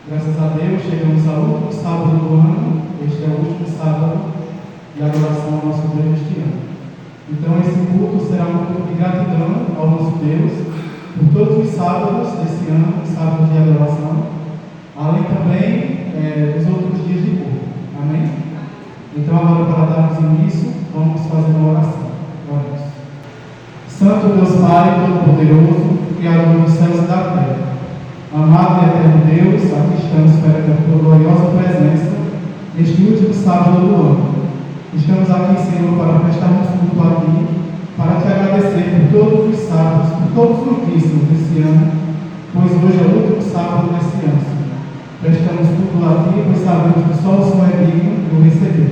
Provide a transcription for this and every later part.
Graças a Deus, chegamos ao último sábado do ano. Este é o último sábado de adoração ao nosso Deus este ano. Então, esse culto será um culto de gratidão ao nosso Deus por todos os sábados desse ano, sábados de adoração, além também dos outros dias de culto. Amém? Então, agora, para darmos início, vamos fazer uma oração. Oremos. Santo Deus Pai Todo-Poderoso, Criador dos céus e da terra, amado e eterno Deus, aqui estamos perante a tua gloriosa presença neste último sábado do ano. Estamos aqui, Senhor, para prestarmos culto a Ti, para Te agradecer por todos os sábados, por todos os dízimos desse ano, pois hoje é o último sábado desse ano, Senhor. Prestamos culto a Ti, pois sabemos que só o Senhor é digno de o receber.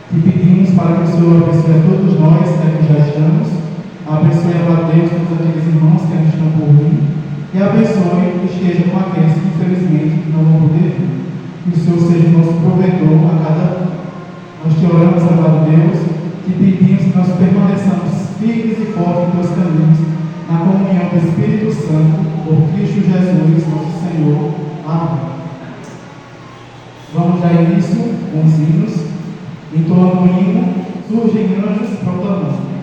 Te pedimos para que o Senhor abençoe a todos nós que aqui já estamos, abençoe a Deus, todos os antigos irmãos que ainda estão por vir, e abençoe e esteja com aqueles que infelizmente não vão poder vir. Que o Senhor seja o nosso provedor a cada um. Nós te oramos, amado Deus, te pedimos que nós permaneçamos firmes e fortes em teus caminhos, na comunhão do Espírito Santo, por Cristo Jesus, nosso Senhor. Amém. Vamos dar início com os hinos. Entoando o hino, surgem anjos proclamando.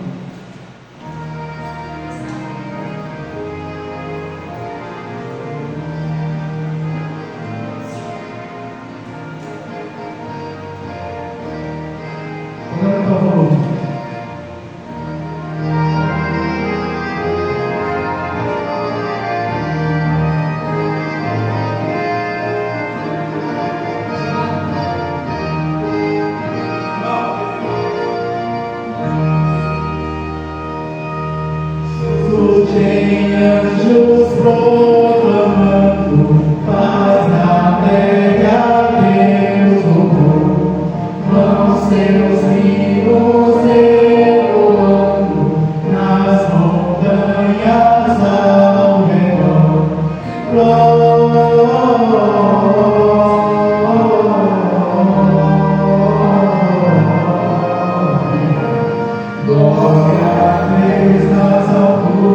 Glória a Deus nas alturas.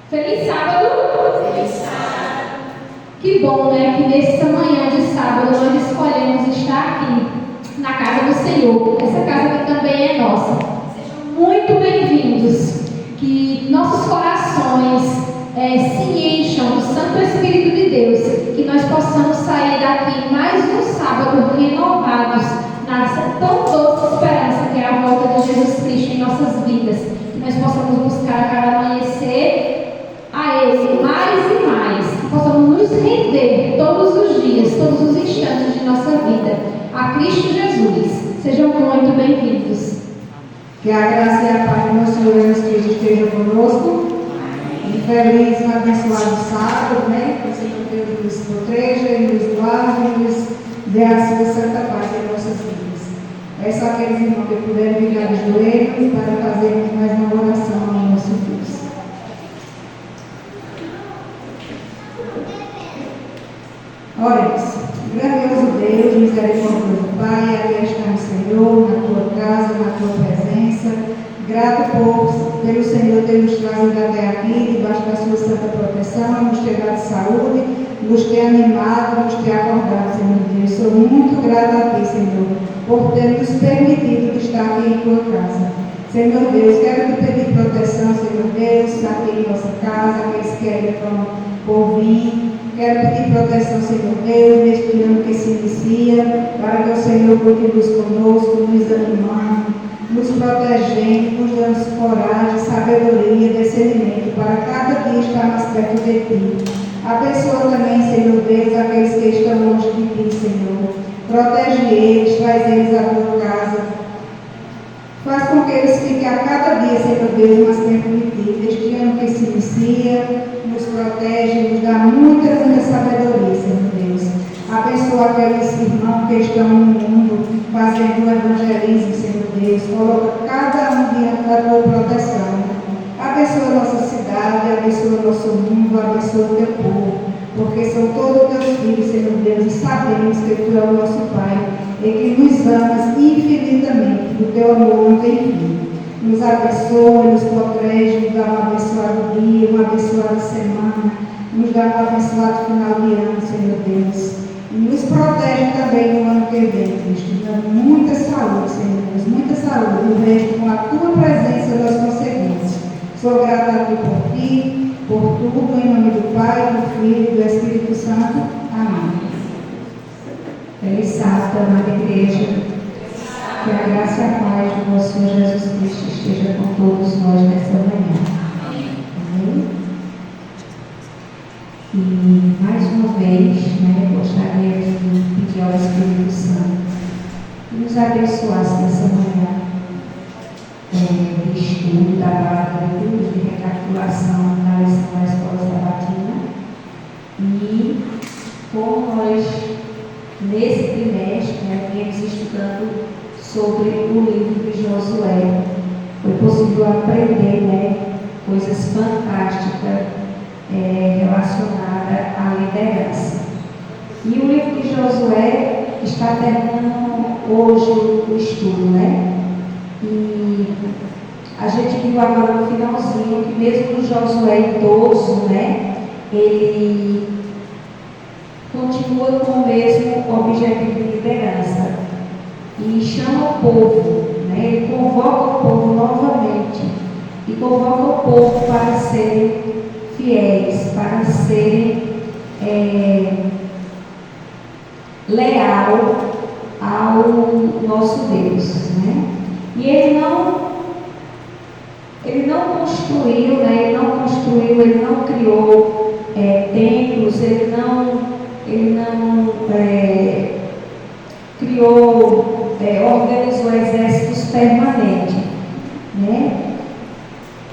Feliz sábado! Feliz sábado! Que bom, né? Que nessa manhã de sábado nós escolhemos estar aqui na casa do Senhor. Essa casa que também é nossa. Sejam muito bem-vindos. Que nossos corações se encham do Santo Espírito de Deus. Que nós possamos sair daqui mais um sábado renovados nessa tão doce esperança que é a volta de Jesus Cristo em nossas vidas. Que nós possamos buscar a cada amanhecer a Ele mais e mais, que possamos nos render todos os dias, todos os instantes de nossa vida a Cristo Jesus. Sejam muito bem-vindos. Que a graça e a paz do nosso Senhor Jesus Cristo esteja conosco. Um feliz e abençoado sábado, né? Que o Senhor Deus nos proteja e nos guarde e nos dê a sua santa paz em nossas vidas. É só aqueles irmãos que puderem ficar de joelhos para fazermos mais uma oração ao nosso Deus. Oremos. Grandioso Deus, misericordioso Pai, aqui estamos, Senhor, na tua casa, na tua presença. Grato pelo Senhor ter nos trazido até aqui, debaixo da sua santa proteção, nos ter dado saúde, nos ter animado, nos ter acordado, Senhor Deus. Sou muito grata a Ti, Senhor, por ter nos permitido estar aqui em tua casa. Senhor Deus, quero Te pedir proteção, Senhor Deus, aqui em nossa casa, aqueles que ainda estão por vir. Quero pedir proteção, Senhor Deus, neste ano que se inicia, para que o Senhor continue conosco, nos animando, nos protegendo, nos dando coragem, sabedoria, discernimento, para cada dia estar mais perto de Ti. Abençoa também, Senhor Deus, aqueles que estão longe de Ti, Senhor. Protege eles, traz eles à Tua casa. Faz com que eles fiquem a cada dia, Senhor Deus, mais tempo de Ti. Neste ano que se inicia, nos protege, nos dá muita sabedoria, Senhor Deus. Abençoa aqueles irmãos que estão no mundo fazendo o evangelismo, Senhor Deus. Coloca cada um diante da Tua proteção. Abençoa a nossa cidade, abençoa o nosso mundo, abençoa o Teu povo. Porque são todos Teus filhos, Senhor Deus, e sabemos que Tu é o nosso Pai e que nos amas infinitamente. O Teu amor não tem fim. Nos abençoa, nos protege, nos dá um abençoado dia, uma abençoada semana, nos dá um abençoado final de ano, Senhor Deus. E nos protege também no ano que vem, Cristo, dando muita saúde, Senhor Deus, muita saúde. O resto, com a Tua presença, nós conseguimos. Sou grata a Ti por tudo, em nome do Pai, do Filho e do Espírito Santo. Amém. Feliz sábado, amada igreja. Que a graça e a paz do nosso Senhor Jesus Cristo esteja com todos nós nessa manhã. Amém? E mais uma vez, gostaria de pedir ao Espírito Santo que nos abençoasse nessa manhã de estudo da palavra de Deus, de recapitulação da lição da Escola Sabatina. E como nós, nesse trimestre, viemos estudando sobre o livro de Josué, foi possível aprender coisas fantásticas relacionadas à liderança. E o livro de Josué está terminando hoje o estudo, E a gente viu agora no finalzinho que mesmo o Josué idoso, ele continua com o mesmo objetivo de liderança. E chama o povo, ele convoca o povo novamente e convoca o povo para serem fiéis, para serem leal ao nosso Deus, E ele não construiu, ele não criou templos, ele não criou, organizou exércitos permanentes,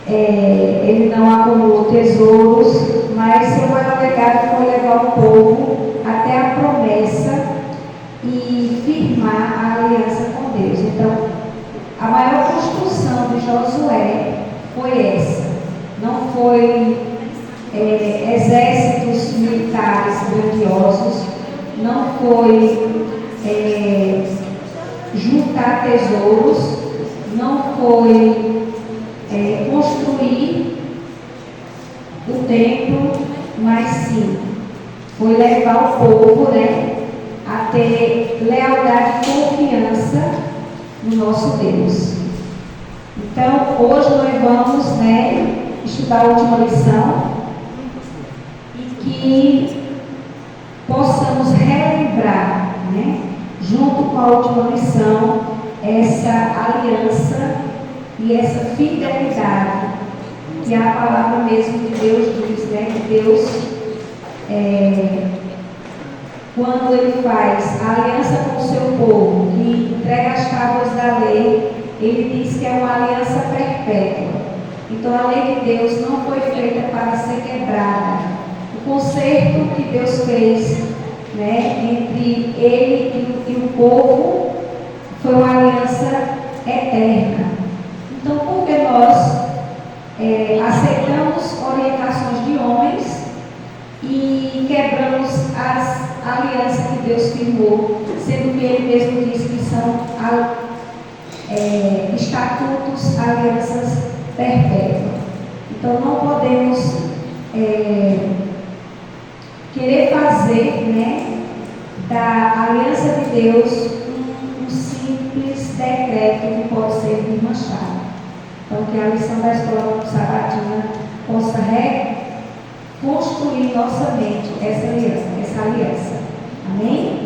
ele não acumulou tesouros, mas seu maior legado foi levar o povo até a promessa e firmar a aliança com Deus. Então, a maior construção de Josué foi essa. Não foi exércitos militares grandiosos, não foi juntar tesouros, não foi construir o templo, mas sim, foi levar o povo, a ter lealdade e confiança no nosso Deus. Então, hoje nós vamos, estudar a última lição e que possamos relembrar, junto com a última lição, essa aliança e essa fidelidade que a palavra mesmo de Deus diz, que Deus, quando Ele faz a aliança com o seu povo e entrega as tábuas da lei, Ele diz que é uma aliança perpétua. Então a lei de Deus não foi feita para ser quebrada. O concerto que Deus fez, entre Ele e o povo foi uma aliança eterna. Então, por que nós aceitamos orientações de homens e quebramos as alianças que Deus firmou, sendo que Ele mesmo diz que são estatutos, alianças perpétuas? Então, não podemos querer fazer, da aliança de Deus um simples decreto que pode ser desmanchado. Então, que a lição da escola sabatina possa reconstruir em nossa mente essa aliança. Amém?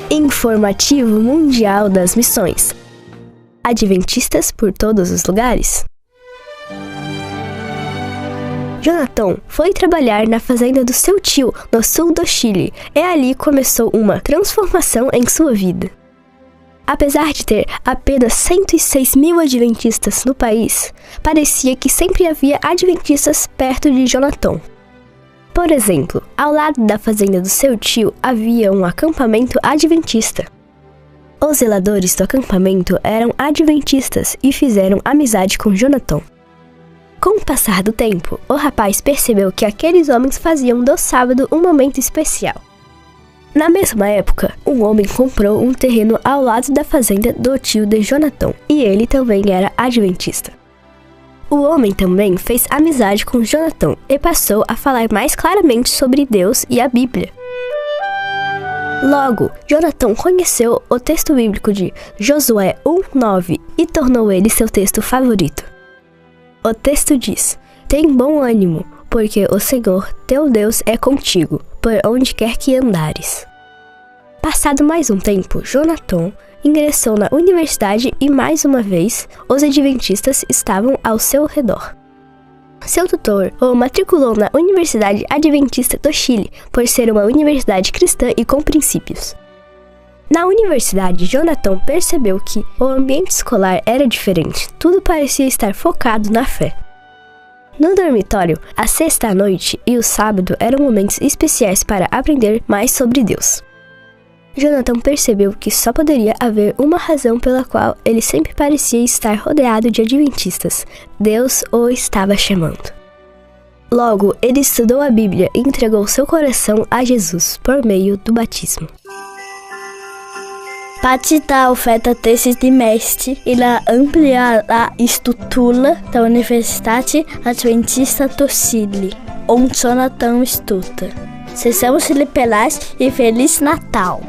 Informativo Mundial das Missões. Adventistas por todos os lugares. Jonathan foi trabalhar na fazenda do seu tio, no sul do Chile, e ali começou uma transformação em sua vida. Apesar de ter apenas 106 mil adventistas no país, parecia que sempre havia adventistas perto de Jonathan. Por exemplo, ao lado da fazenda do seu tio havia um acampamento adventista. Os zeladores do acampamento eram adventistas e fizeram amizade com Jonathan. Com o passar do tempo, o rapaz percebeu que aqueles homens faziam do sábado um momento especial. Na mesma época, um homem comprou um terreno ao lado da fazenda do tio de Jonathan, e ele também era adventista. O homem também fez amizade com Jonathan e passou a falar mais claramente sobre Deus e a Bíblia. Logo, Jonathan conheceu o texto bíblico de Josué 1:9 e tornou ele seu texto favorito. O texto diz: "Tem bom ânimo, porque o Senhor, teu Deus, é contigo, por onde quer que andares." Passado mais um tempo, Jonathan ingressou na universidade e mais uma vez os adventistas estavam ao seu redor. Seu tutor o matriculou na Universidade Adventista do Chile, por ser uma universidade cristã e com princípios. Na universidade, Jonathan percebeu que o ambiente escolar era diferente, tudo parecia estar focado na fé. No dormitório, a sexta-noite e o sábado eram momentos especiais para aprender mais sobre Deus. Jonathan percebeu que só poderia haver uma razão pela qual ele sempre parecia estar rodeado de adventistas. Deus o estava chamando. Logo, ele estudou a Bíblia e entregou seu coração a Jesus por meio do batismo. Partita oferta tesis di mestre e la amplia la estrutura da Universidade Adventista do Chile, onde Jonathan estuda. Sejamos liberais e Feliz Natal!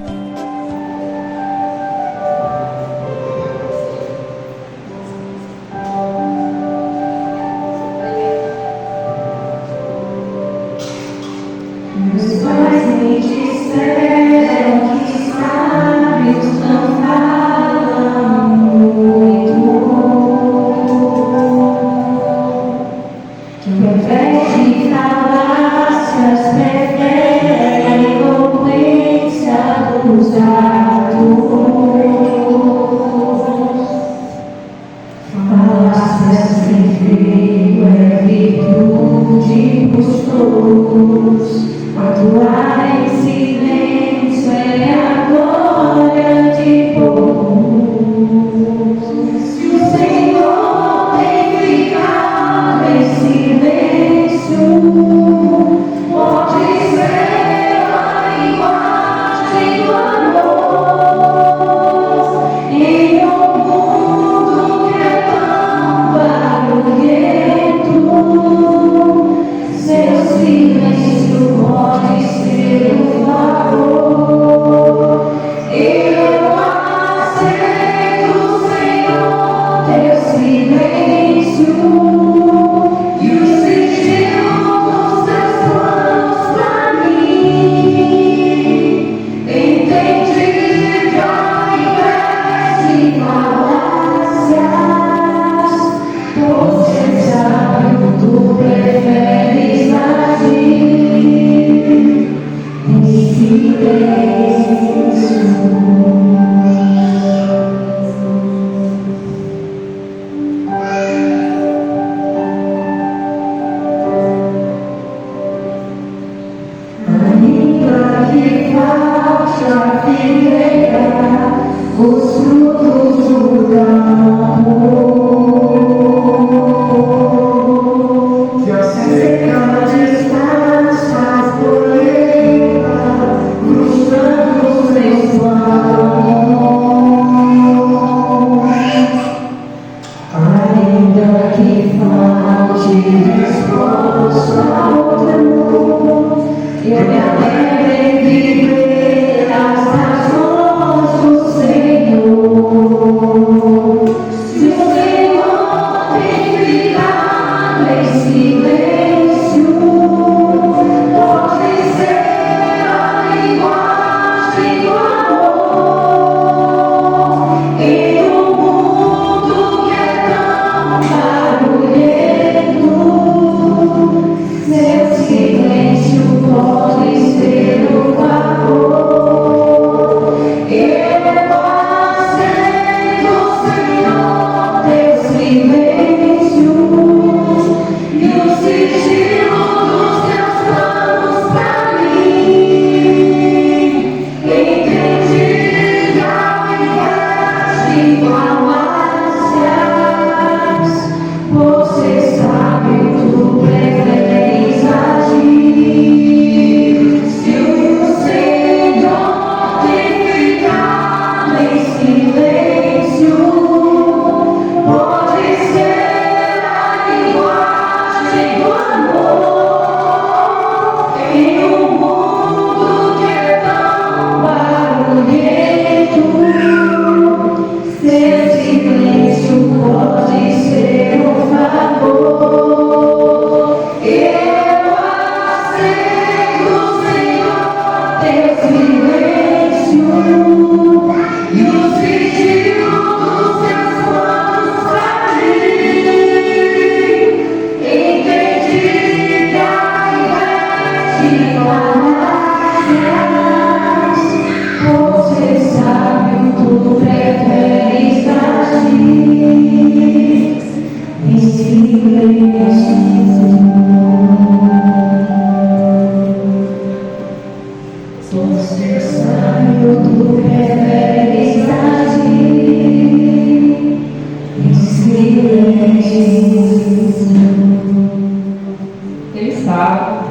Ele sabe.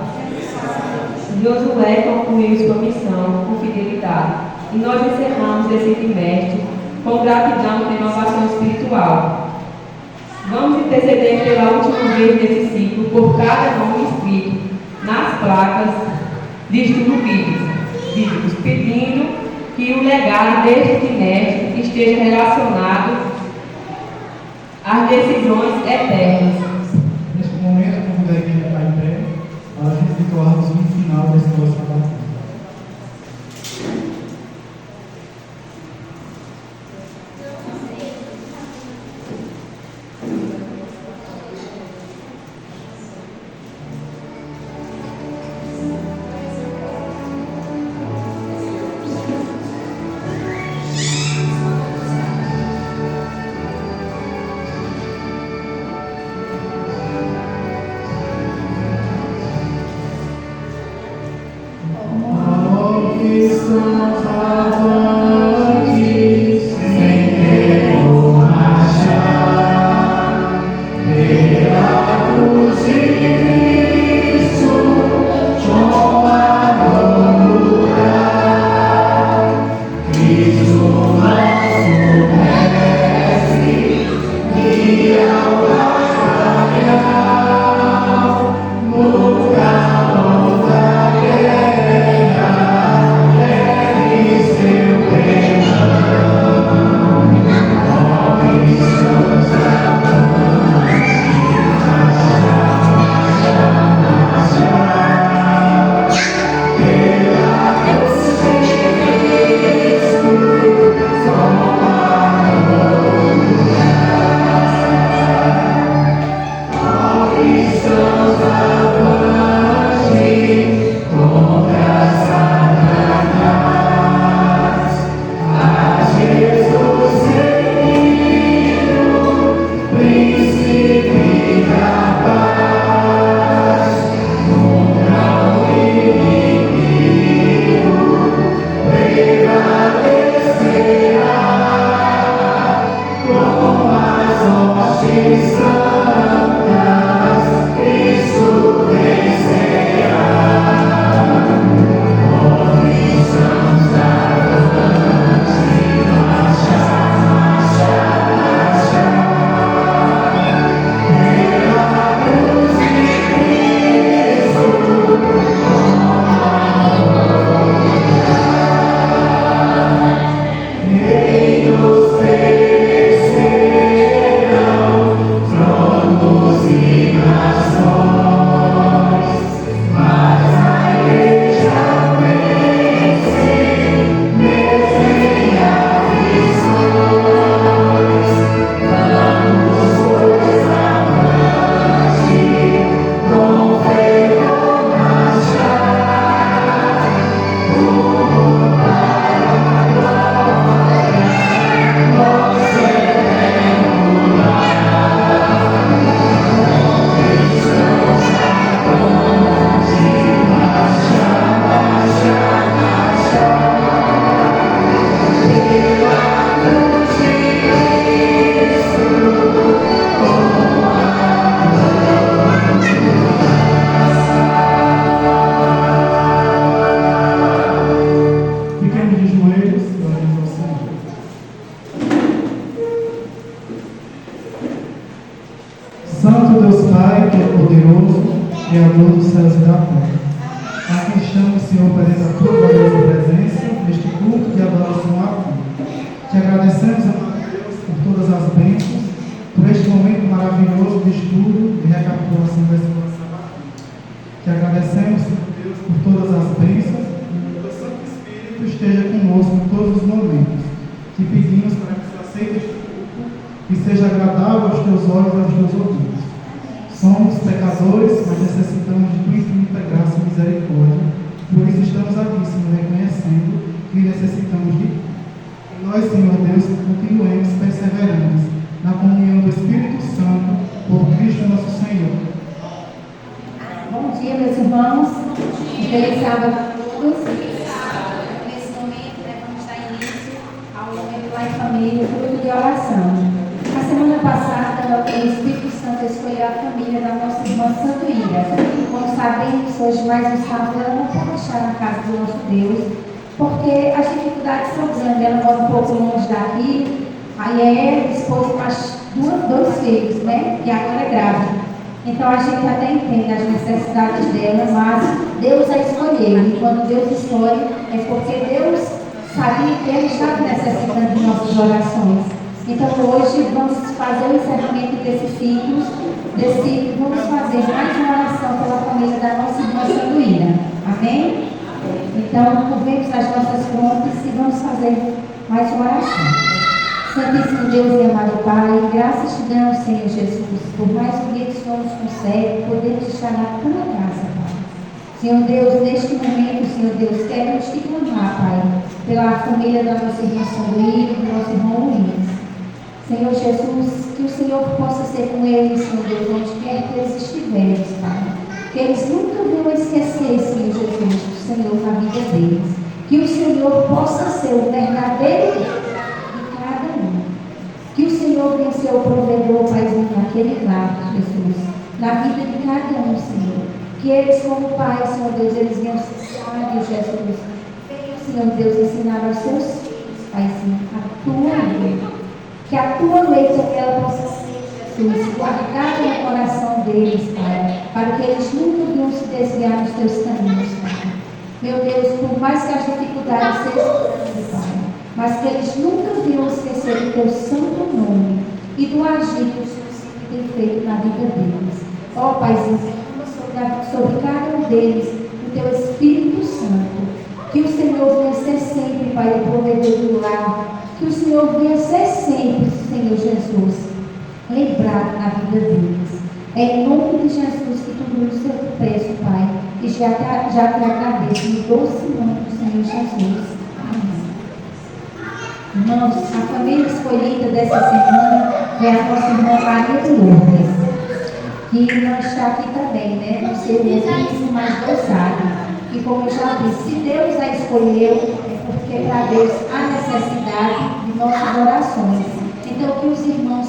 Josué concluiu sua missão com fidelidade. E nós encerramos esse trimestre com gratidão e renovação espiritual. Vamos interceder pela última vez nesse ciclo por cada nome escrito nas placas de estudo bíblicos, pedindo que o legado deste trimestre esteja relacionado às decisões eternas. Neste momento, convido a igreja a ficar em pé, para a gente declararmos no final desse nosso trabalho. Santo Deus Pai, que é poderoso, Criador dos céus e da terra. Aqui estamos, Senhor, perante a tua gloriosa presença, neste culto de adoração a ti. Te agradecemos, amado Deus, por todas as bênçãos, por este momento maravilhoso de estudo e recapitulação da escola sabatina. Te agradecemos, Senhor Deus, por todas as bênçãos, que o Santo Espírito esteja conosco em todos os momentos. Te pedimos para que tu aceites este culto e seja agradável aos teus olhos e aos teus ouvidos. Somos pecadores, mas necessitamos de tua infinita graça e misericórdia. Por isso estamos aqui, Senhor, reconhecendo que necessitamos de ti. E nós, Senhor Deus, continuemos perseverantes na comunhão do Espírito Santo, por Cristo nosso Senhor. dia, meus irmãos. Feliz sábado a todos. Nesse momento, vamos dar início ao momento lá em família, fruto de oração. A semana passada, o Espírito Santo escolheu a família da nossa irmã Santuíra. Como sabemos, hoje mais um sábado ela não pode estar na casa do nosso Deus, porque as dificuldades são grandes. Ela mora um pouco longe daqui. Aí é ela, esposa, mais dois filhos, né? E agora é grávida. Então a gente até entende as necessidades dela, mas Deus a escolheu. E quando Deus escolhe, é porque Deus sabia que Ele estava necessitando de nossas orações. Então hoje vamos fazer o encerramento desse ciclo. Vamos fazer mais uma oração pela família da nossa irmã Santuíra. Amém? Então, curvemos as nossas frontes e vamos fazer mais uma oração. Santíssimo Deus e amado Pai, graças te damos, Senhor Jesus, por mais um dia que o Senhor nos concede, podermos estar na tua casa, Pai. Senhor Deus, neste momento, Senhor Deus, queremos te clamar, Pai, pela família da nossa irmã Santuíra e do nosso irmão Luiz. Senhor Jesus, que o Senhor possa ser com eles, Senhor Deus, onde quer que eles estiverem, Pai. Que eles nunca vão esquecer, Senhor Jesus, do Senhor na vida deles. Que o Senhor possa ser o verdadeiro de cada um. Que o Senhor venha ser o provedor, Paizinho, naquele lar, Jesus, na vida de cada um, Senhor. Que eles, como Pai, Senhor Deus, eles venham ser sábios, Jesus. Venham, Senhor Deus, ensinar aos seus filhos, Paizinho, a tua lei. Que a tua lei sobre ela possa ser, Jesus, guardada no coração deles, Pai, para que eles nunca venham se desviar dos teus caminhos, Pai. Meu Deus, por mais que as dificuldades sejam grandes, Pai, mas que eles nunca venham esquecer do teu santo nome e do agir que o Senhor sempre tem feito na vida deles. Ó, Paizinho, sobre cada um deles, o teu Espírito Santo. Que o Senhor venha ser sempre, Pai, o provedor do lar. Que o Senhor venha ser sempre, Senhor Jesus, lembrado na vida deles. É em nome de Jesus que tudo isso eu te peço, Pai, e já te agradeço no doce nome do Senhor Jesus. Amém. Irmãos, a família escolhida dessa semana é a nossa irmã Maria de Lourdes, que não está aqui também, né? Não sei o motivo, mas Deus sabe. E como eu já disse, se Deus a escolheu, é porque para Deus há necessidade de nossas orações. Então que os irmãos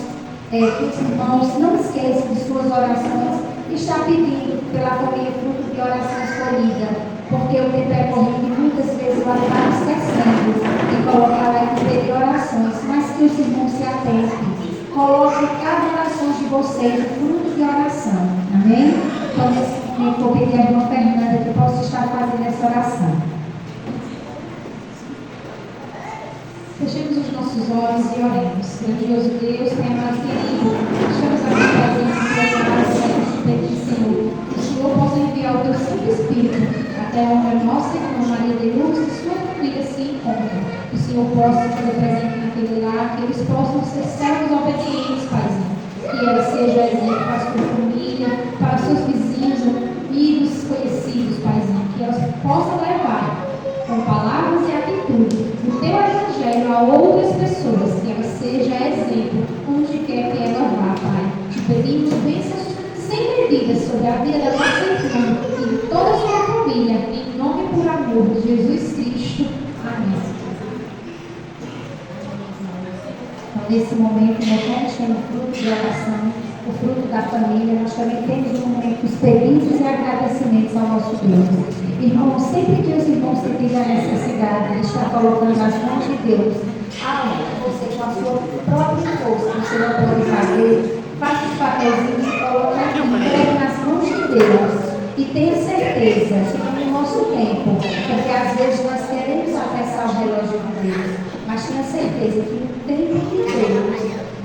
não esqueçam de suas orações e está pedindo pela família fruto de oração escolhida, porque o tempo é corrido e muitas vezes vai estar esquecendo de colocar lá em pedir orações, mas que os irmãos se atentem. Coloquem cada oração de vocês fruto de oração. Amém? Então nesse momento vou pedir à irmã Fernanda que possa estar fazendo essa oração. Fechemos os nossos olhos e oremos. Grandioso Deus, Pai amado querido, estamos aqui presentes para oração e pedir, Senhor, que o Senhor possa enviar o teu Santo Espírito até onde a nossa irmã Maria de Lourdes e sua família se encontram. Que o Senhor possa fazer presente naquele lar, que eles possam ser servos obedientes, Paizinho. Que ela seja exemplo para a sua família, para os seus vizinhos, amigos, conhecidos, Paizinho. Que elas possam levar com palavras e atitude o teu evangelho a outras pessoas, que ela seja exemplo onde quer que ela vá, Pai. Te pedimos bênçãos sem medidas sobre a vida da nossa irmã e de toda a sua família, em nome e por amor de Jesus Cristo. Amém. Então, nesse momento, nós não temos fruto de oração, o fruto da família, nós também temos um momento dos pedidos e agradecimentos ao nosso Deus. Irmãos, sempre que os irmãos sentirem a necessidade de estar colocando nas mãos de Deus, você com a sua própria força, você não pode fazer, faça os papelzinhos e coloque nas mãos de Deus. E tenha certeza que no nosso tempo, porque às vezes nós queremos acessar o relógio de Deus, mas tenha certeza que no tempo de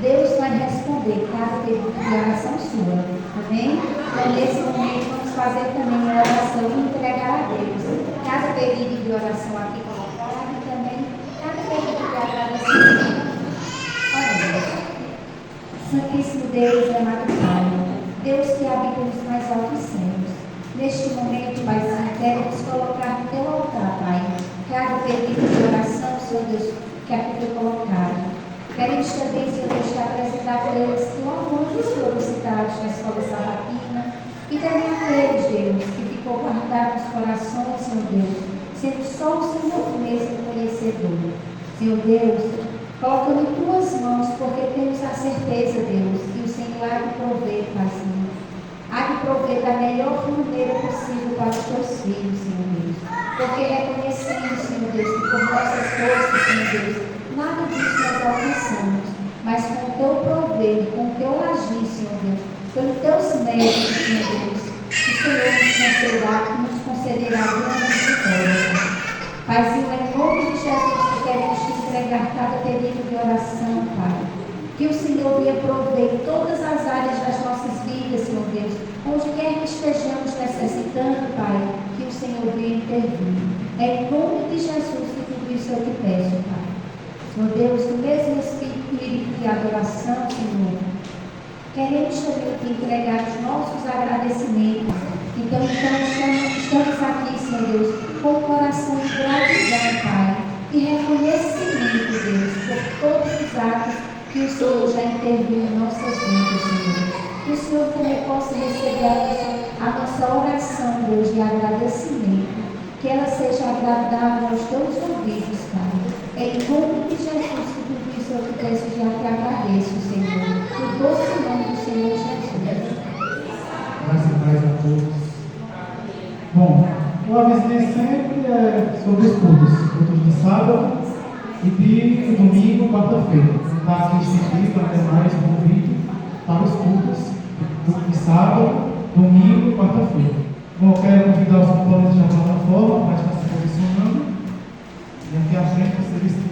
Deus vai responder cada pedido de oração sua. Amém? Então, nesse momento, vamos fazer também uma oração e entregar a Deus cada pedido de oração aqui colocado e também cada pedido de agradecimento. Oremos. Santíssimo Deus e amado Pai, Deus que habita nos mais altos céus, neste momento, Paizinho, queremos colocar no teu altar, Pai, cada pedido de oração, Senhor Deus, que aqui foi colocado. Queremos também, Senhor Deus, te apresentar para eles que louvores foram citados na escola sabatina e também aqueles, Deus, que corações, Senhor Deus, sendo só o Senhor mesmo conhecedor. Senhor Deus, coloca em tuas mãos, porque temos a certeza, Deus, que o Senhor há de prover, Paizinho. Há de prover da melhor maneira possível para os teus filhos, Senhor Deus. Porque reconhecendo, Senhor Deus, que por nossas forças, Senhor Deus, nada disso nós alcançamos. Mas com o teu prover, com o teu agir, Senhor Deus, pelos teus méritos, Senhor Deus, o Senhor nos concederá grandes vitórias. Paizinho, em nome de Jesus, que queremos te entregar cada pedido de oração, Pai. Que o Senhor venha prover em todas as áreas das nossas vidas, Senhor Deus, onde quer que estejamos necessitando, Pai, que o Senhor venha intervir. É em nome de Jesus que tudo isso eu te peço, Pai. Senhor Deus, no mesmo espírito de adoração, Senhor, queremos também te entregar os nossos agradecimentos. Então estamos aqui, Senhor Deus, com o coração de gratidão, Pai, e reconhecimento, Deus, por todos os atos que o Senhor já interviu em nossas vidas, Senhor. Que o Senhor também possa receber a nossa oração, Deus, de agradecimento. Que ela seja agradável aos teus ouvidos, Pai. Em nome de Jesus, que tudo isso eu te peço e já te agradeço, Senhor. No doce nome do Senhor Jesus. Graças e paz a todos. Bom, eu avisei sempre sobre os cultos de sábado e de domingo, quarta-feira. Está aqui instituído até mais convite para os cultos de sábado, domingo e quarta-feira. Bom, eu quero convidar os componentes da plataforma para estar se posicionando e aqui à frente para ser visto.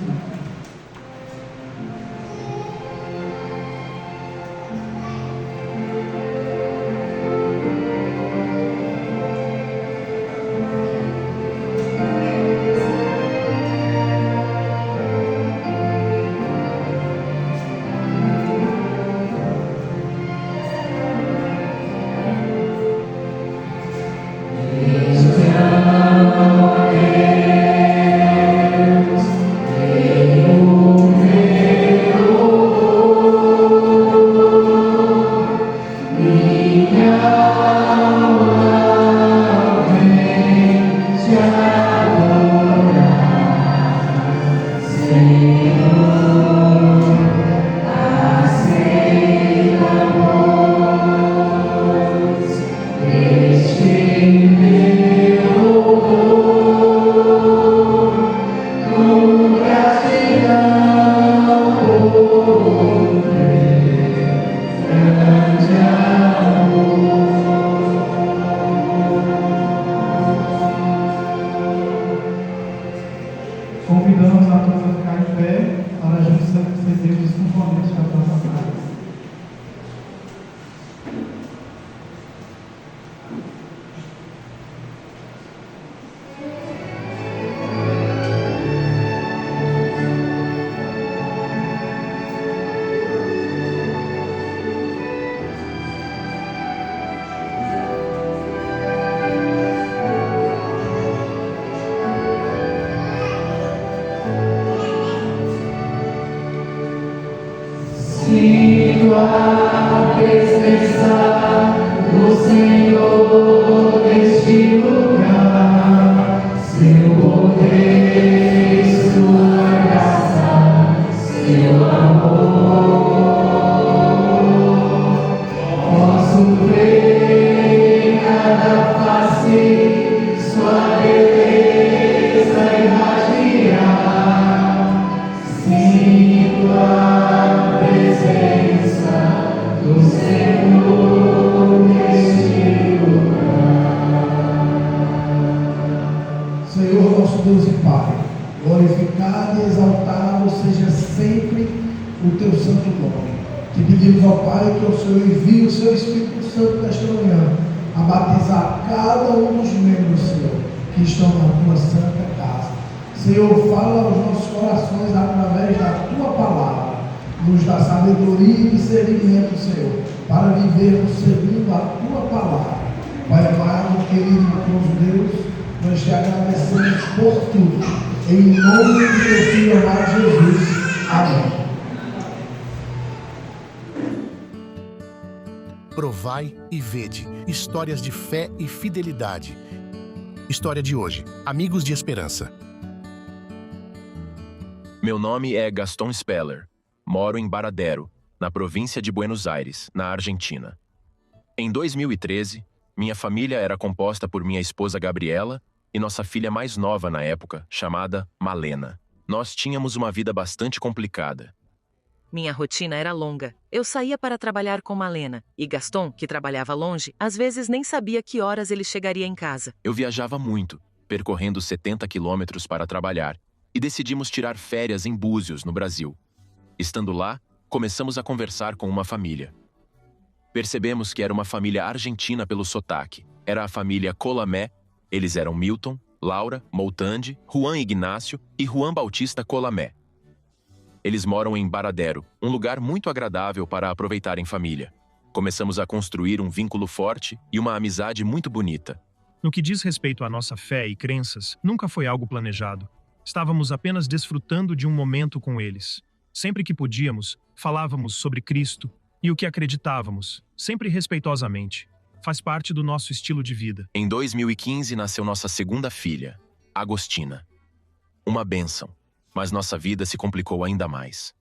Convidamos a todos a ficar em pé para juntos recebermos os componentes da nossa casa. Sinto a presença do Senhor neste lugar, seu poder, sua graça, seu amor. Posso ver em cada face sua beleza irradiar. Sinto a presença do Senhor neste lugar. Senhor, nosso Deus e Pai, glorificado e exaltado seja sempre o teu santo nome. Te pedimos, ó Pai, que o Senhor envie o seu Espírito Santo nesta manhã a batizar cada um dos membros, Senhor, que estão na tua santa casa. Senhor, fala aos nossos corações através da tua palavra. Nos dá sabedoria e discernimento, Senhor, para vivermos segundo a tua palavra. Pai amado, querido e bondoso Deus, nós te agradecemos por tudo. Em nome de teu Filho amado Jesus. Amém. Provai e vede histórias de fé e fidelidade. História de hoje. Amigos de Esperança. Meu nome é Gaston Speller. Moro em Baradero, na província de Buenos Aires, na Argentina. Em 2013, minha família era composta por minha esposa Gabriela e nossa filha mais nova na época, chamada Malena. Nós tínhamos uma vida bastante complicada. Minha rotina era longa. Eu saía para trabalhar com Malena, e Gaston, que trabalhava longe, às vezes nem sabia que horas ele chegaria em casa. Eu viajava muito, percorrendo 70 quilômetros para trabalhar, e decidimos tirar férias em Búzios, no Brasil. Estando lá, começamos a conversar com uma família. Percebemos que era uma família argentina pelo sotaque. Era a família Colamé. Eles eram Milton, Laura, Moutandi, Juan Ignácio e Juan Bautista Colamé. Eles moram em Baradero, um lugar muito agradável para aproveitar em família. Começamos a construir um vínculo forte e uma amizade muito bonita. No que diz respeito à nossa fé e crenças, nunca foi algo planejado. Estávamos apenas desfrutando de um momento com eles. Sempre que podíamos, falávamos sobre Cristo e o que acreditávamos, sempre respeitosamente. Faz parte do nosso estilo de vida. Em 2015 nasceu nossa segunda filha, Agostina. Uma bênção. Mas nossa vida se complicou ainda mais.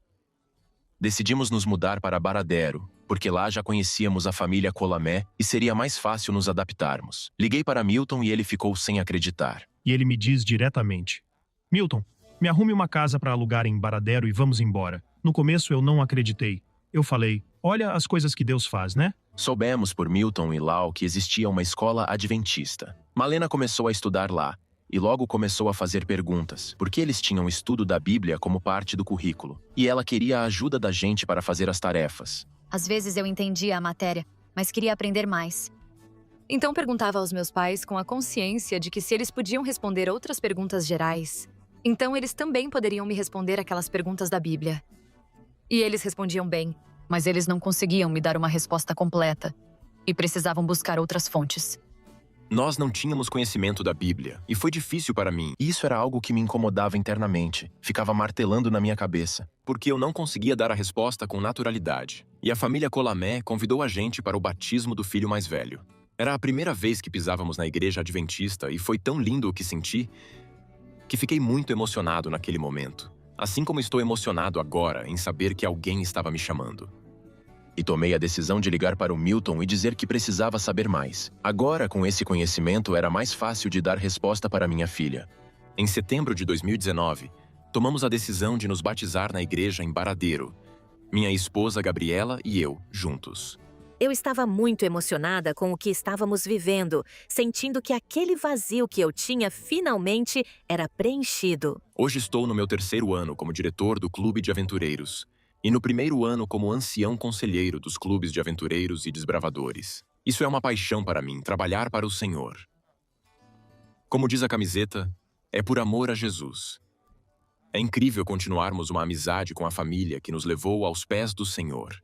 Decidimos nos mudar para Baradero, porque lá já conhecíamos a família Colamé e seria mais fácil nos adaptarmos. Liguei para Milton e ele ficou sem acreditar. E ele me diz diretamente: Milton, me arrume uma casa para alugar em Baradero e vamos embora. No começo eu não acreditei. Eu falei, olha as coisas que Deus faz, né? Soubemos por Milton e Lau que existia uma escola adventista. Malena começou a estudar lá. E logo começou a fazer perguntas, porque eles tinham estudo da Bíblia como parte do currículo. E ela queria a ajuda da gente para fazer as tarefas. Às vezes eu entendia a matéria, mas queria aprender mais. Então perguntava aos meus pais com a consciência de que se eles podiam responder outras perguntas gerais, então eles também poderiam me responder aquelas perguntas da Bíblia. E eles respondiam bem, mas eles não conseguiam me dar uma resposta completa. E precisavam buscar outras fontes. Nós não tínhamos conhecimento da Bíblia, e foi difícil para mim. E isso era algo que me incomodava internamente, ficava martelando na minha cabeça, porque eu não conseguia dar a resposta com naturalidade. E a família Colamé convidou a gente para o batismo do filho mais velho. Era a primeira vez que pisávamos na igreja adventista e foi tão lindo o que senti, que fiquei muito emocionado naquele momento. Assim como estou emocionado agora em saber que alguém estava me chamando. E tomei a decisão de ligar para o Milton e dizer que precisava saber mais. Agora, com esse conhecimento, era mais fácil de dar resposta para minha filha. Em setembro de 2019, tomamos a decisão de nos batizar na igreja em Baradero. Minha esposa Gabriela e eu, juntos. Eu estava muito emocionada com o que estávamos vivendo, sentindo que aquele vazio que eu tinha finalmente era preenchido. Hoje estou no meu 3º ano como diretor do Clube de Aventureiros. E no 1º ano como ancião conselheiro dos clubes de aventureiros e desbravadores. Isso é uma paixão para mim, trabalhar para o Senhor. Como diz a camiseta, é por amor a Jesus. É incrível continuarmos uma amizade com a família que nos levou aos pés do Senhor.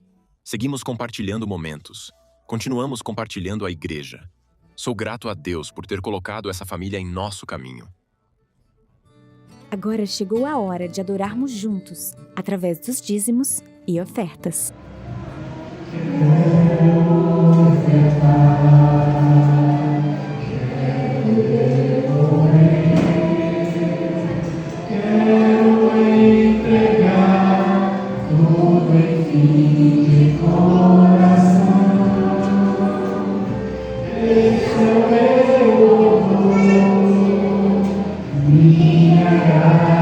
Seguimos compartilhando momentos. Continuamos compartilhando a igreja. Sou grato a Deus por ter colocado essa família em nosso caminho. Agora chegou a hora de adorarmos juntos, através dos dízimos e ofertas. Quero entregar tudo em fim de coração. Esse é o meu louvor, minha gratidão.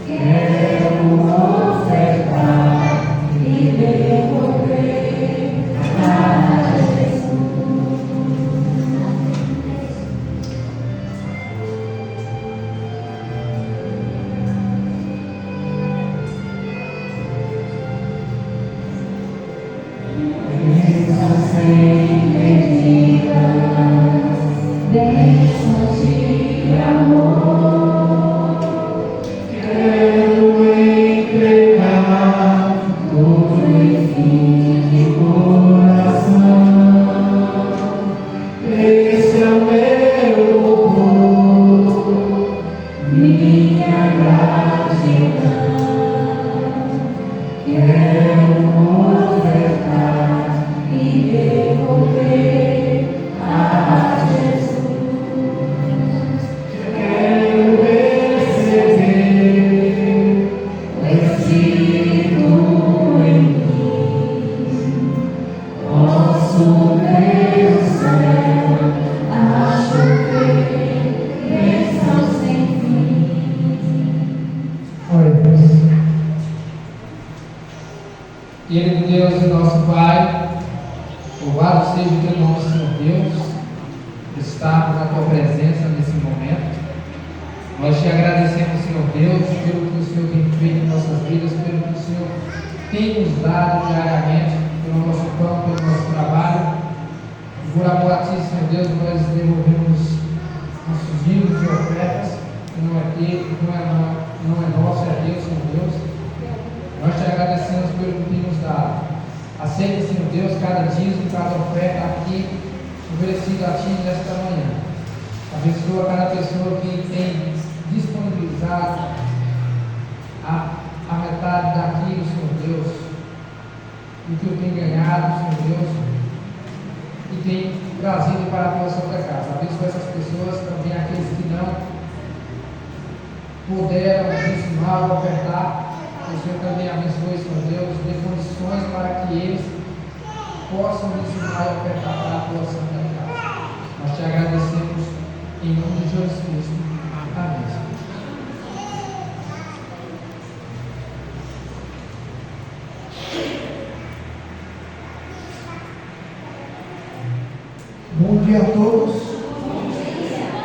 Quero ofertar e devolver a Jesus. Bênçãos sem medidas, bênçãos de amor. Quero entregar todo enfim de coração. Esse é o meu louvor, minha gratidão. Quero ofertar e devolver a nosso Deus céu, a chover, bênção sem fim. Ora, Deus. Querido Deus e nosso Pai, louvado seja o teu nome, Senhor Deus, por estarmos na tua presença nesse momento. Nós te agradecemos, Senhor Deus, pelo que o Senhor tem feito em nossas vidas, pelo que o Senhor tem nos dado diariamente, pelo nosso pão, pelo nosso trabalho. Por amor a ti, Senhor Deus, nós devolvemos nossos dízimos e ofertas, que não é teu, não é nosso, é teu, Senhor Deus. Nós te agradecemos pelo que tem nos dado. Aceita, Senhor Deus, cada dízimo, cada oferta aqui oferecido a ti nesta manhã. Abençoa cada pessoa que tem disponibilizado a metade daquilo, Senhor Deus, do que eu tenho ganhado, Senhor Deus, e tem trazido para a tua santa casa. Abençoa essas pessoas, também aqueles que não puderam dizimar ou ofertar. O Senhor também abençoe, Senhor Deus, dê condições para que eles possam dizimar e ofertar para a tua santa casa. Nós te agradecemos em nome de Jesus Cristo. Amém. Bom dia a todos.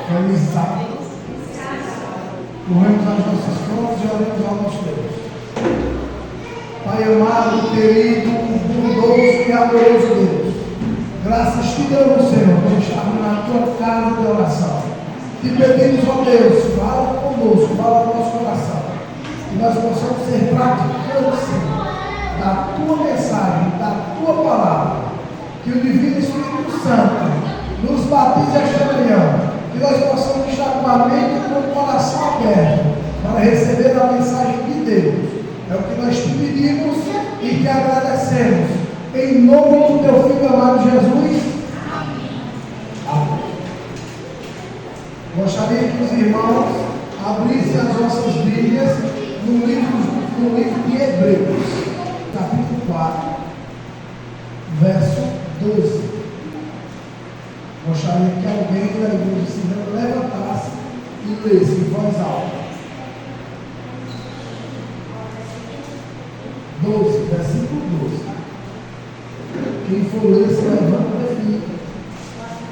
Feliz sábado. Corremos as nossas frontes e oremos ao nosso Deus. Pai amado, querido, bondoso e amoroso Deus, graças te damos, Senhor, por estarmos na tua casa de oração. Te pedimos, ó Deus, fala conosco, fala no nosso coração, que nós possamos ser praticantes, Senhor, da tua mensagem, da tua palavra, que o Divino Espírito Santo nos batize esta manhã, que nós possamos estar com a mente e com o coração aberto para receber a mensagem de Deus. É o que nós te pedimos e te agradecemos. Em nome do teu Filho amado Jesus. Amém. Gostaria que os irmãos abrissem as nossas Bíblias no livro de Hebreus, capítulo 4, verso 12. Gostaria que alguém da igreja se levantasse e lesse em voz alta. 12, versículo 12. Quem for ler, se levanta e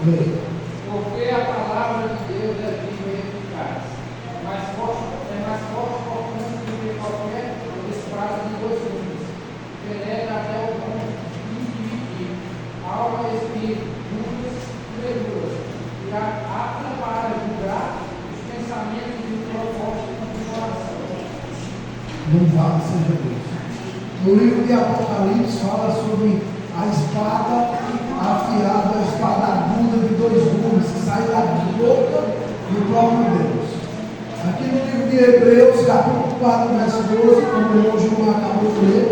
lê. Porque a palavra de Deus é viva e eficaz, é mais forte do que qualquer espada de dois gumes, penetra até o ponto de dividir alma e espírito, juntas e verduras, e apta para julgar os pensamentos e os propósitos do coração. Louvado seja Deus. No livro de Apocalipse fala sobre a espada afiada, a espada aguda de dois gumes que sai da boca do próprio Deus. Aqui no livro de Hebreus, capítulo 4, verso 12, como o irmão João acabou de ler,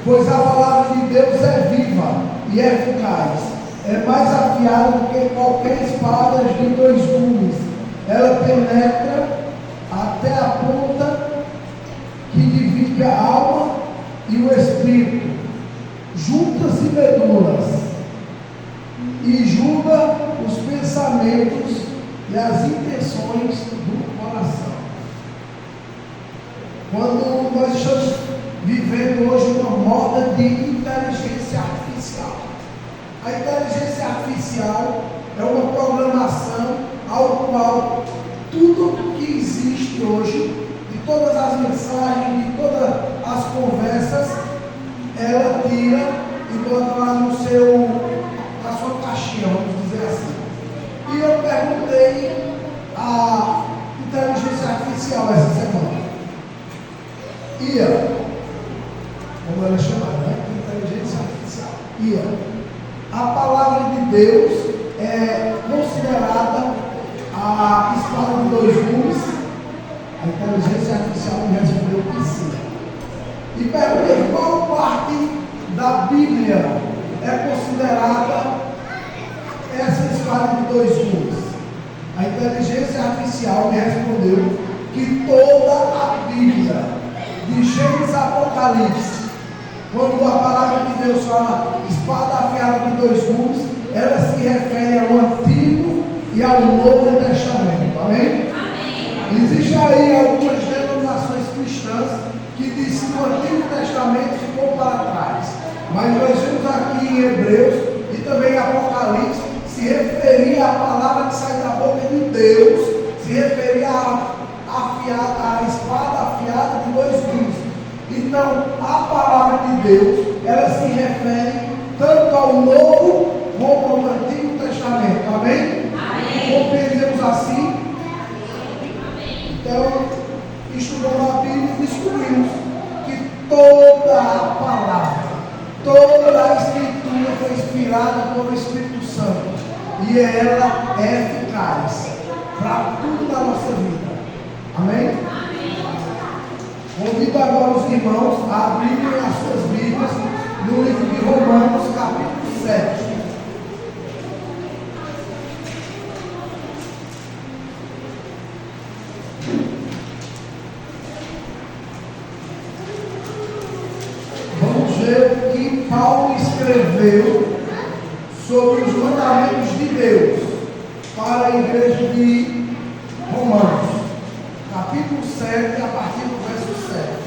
pois a palavra de Deus é viva e eficaz, é mais afiada do que qualquer espada de dois gumes. Ela penetra até a ponta que divide a alma e o espírito, juntas e medulas, e julga os pensamentos e as intenções do coração. Quando nós estamos vivendo hoje uma moda de inteligência artificial, a inteligência artificial é uma programação ao qual tudo que existe hoje, de todas as mensagens, de todas as conversas, ela tira e bota lá na sua caixinha, vamos dizer assim. E eu perguntei à inteligência artificial essa semana. Ia, como ela é chamada, né? Inteligência artificial. Ia. A palavra de Deus é considerada a espada de dois gumes. A inteligência artificial me respondeu que sim. E perguntei qual parte da Bíblia é considerada essa espada de dois gumes. A inteligência artificial me respondeu que toda a Bíblia, de Gênesis a Apocalipse, quando a palavra de Deus fala espada afiada de dois gumes, ela se refere ao Antigo e ao Novo Testamento. Amém? Existem aí algumas denominações cristãs que dizem que o Antigo Testamento ficou para trás. Mas nós vemos aqui em Hebreus e também em Apocalipse se referir à palavra que sai da boca de Deus, se referir à espada afiada de dois gumes. Então, a palavra de Deus, ela se refere tanto ao Novo como ao Antigo Testamento. Amém? Compreendemos assim? Então, estudando a Bíblia, descobrimos que toda a palavra, toda a Escritura foi inspirada pelo Espírito Santo e ela é eficaz para tudo na nossa vida. Amém? Convido agora os irmãos a abrirem as suas Bíblias no livro de Romanos, capítulo 7. Vamos ver o que Paulo escreveu sobre os mandamentos de Deus para a igreja de Romanos, capítulo 7, a partir do verso 7.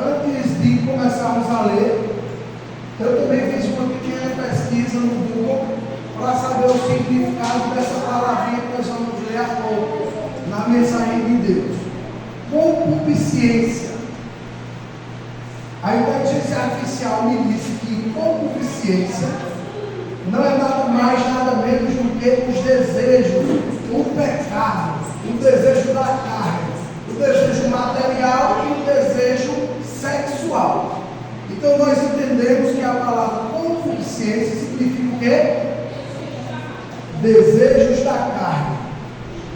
Antes de começarmos a ler, eu também fiz uma pequena pesquisa no Google para saber o significado dessa palavrinha que nós vamos ler há pouco na mensagem de Deus. Concupiscência. A inteligência artificial me disse que concupiscência não é nada mais, nada menos do que os desejos, o pecado, o desejo da carne, o desejo material e o desejo sexual. Então nós entendemos que a palavra concupiscência significa o quê? Desejos da carne,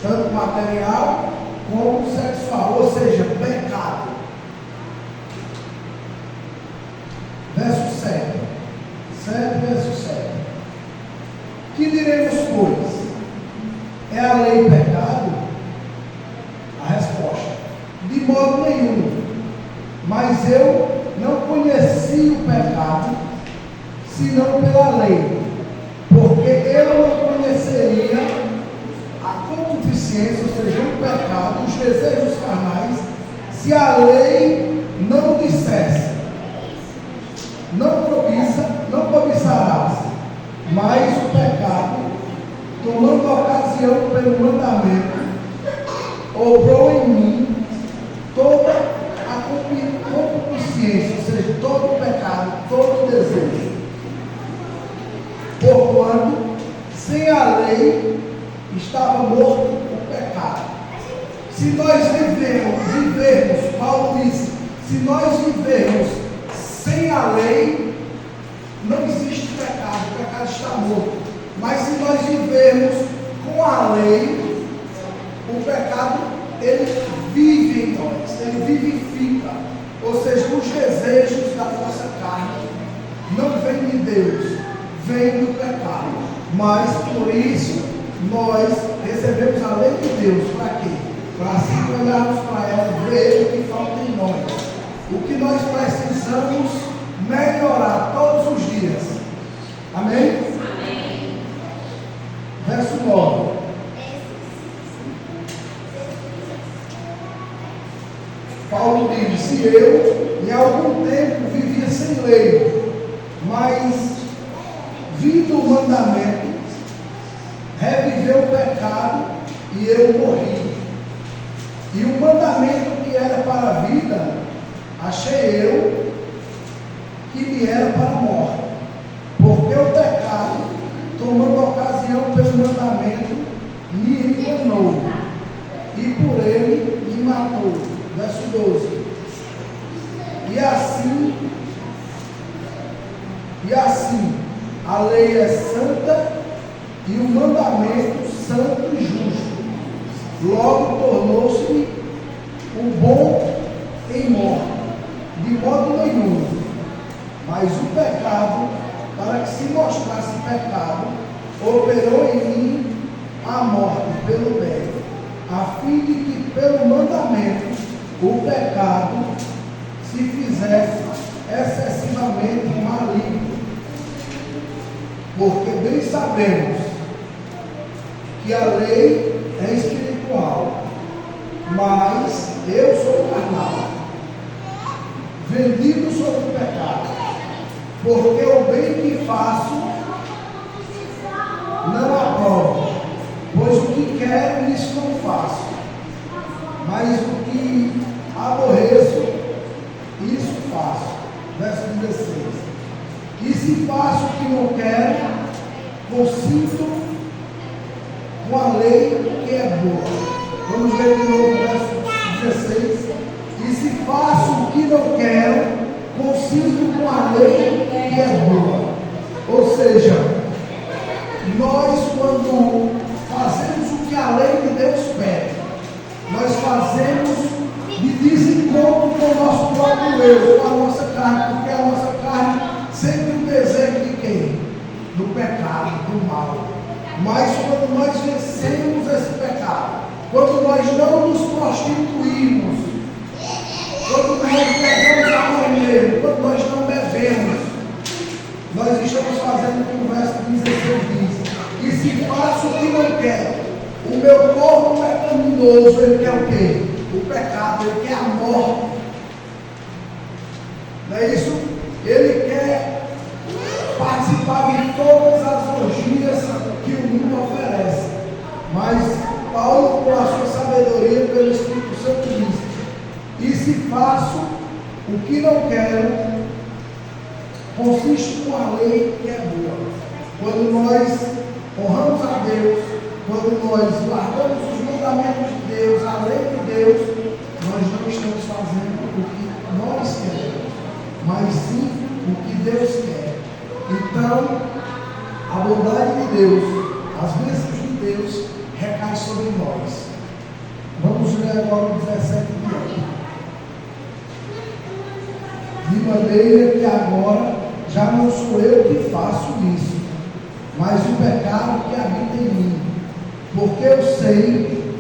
tanto material como sexual, ou seja, pecado. Verso 7. 7, verso 7. Que diremos, pois? É a lei pecado? A resposta: de modo nenhum. Mas eu não conheci o pecado, senão pela lei, porque eu não conheceria a concupiscência, ou seja, o pecado, os desejos carnais, se a lei não dissesse: não cobiçarás. Mas o pecado, tomando ocasião pelo mandamento, obrou em mim toda a concupiscência, ou seja, todo o pecado, todo o desejo. Porquanto, sem a lei, estava morto o pecado. Se nós vivermos, Paulo disse, se nós vivermos sem a lei, não existe pecado, o pecado está morto. Mas se nós vivermos com a lei, o pecado, ele vive em nós, ele vivifica. Ou seja, os desejos da nossa carne não vêm de Deus, vêm do pecado. Mas por isso nós recebemos a lei de Deus. Para quê? Para assim olharmos para ela, ver o que falta em nós, o que nós precisamos melhorar todos os dias. Amém? Amém. Verso 9. Paulo diz: se eu em algum tempo vivia sem lei, mas vindo o mandamento, reviveu o pecado e eu morri. E o mandamento que era para a vida, achei eu que me era para a morte. Porque o pecado, tomando ocasião pelo mandamento, me enganou, e por ele me matou. Verso 12. E assim, a lei é santa e o mandamento santo e justo. Logo tornou-se o bom em morte, de modo nenhum. Mas o pecado, para que se mostrasse pecado, operou em mim a morte pelo bem, a fim de que pelo mandamento o pecado se fizer excessivamente maligno. Porque bem sabemos que a lei é espiritual, mas eu sou carnal, vendido sobre o pecado, porque o bem que faço não aprovo, pois o que quero, isso não faço, mas o que aborreço, isso faço. Verso 16. E se faço o que não quero, consinto com a lei que é boa. Vamos ver de novo o verso 16. E se faço o que não quero, consinto com a lei que é boa. Ou seja, nós quando fazemos o que a lei de Deus pede, nós fazemos de desencontro com o nosso próprio eu, com a nossa carne, porque a nossa carne sempre o desejo de quem? Do pecado, do mal. Mas quando nós vencemos esse pecado, quando nós não nos prostituímos, quando nós pegamos a nós mesmos, quando nós não bebemos, nós estamos fazendo o que o verso 16 diz. E se faço o que não quero, o meu corpo é pecaminoso, ele quer o quê? O pecado, ele quer a morte. Não é isso? Ele quer participar de todas as orgias que o mundo oferece. Mas Paulo, com a sua sabedoria, pelo Espírito Santo, diz: e se faço o que não quero, consiste com a lei que é boa. Quando nós honramos a Deus, quando nós guardamos os mandamentos de Deus, a lei de Deus, nós não estamos fazendo o que nós queremos, mas sim o que Deus quer. Então, a bondade de Deus, as bênçãos de Deus recaem sobre nós. Vamos ler agora o 17 diante. De maneira que agora já não sou eu que faço isso, mas o pecado que habita em mim. Porque eu sei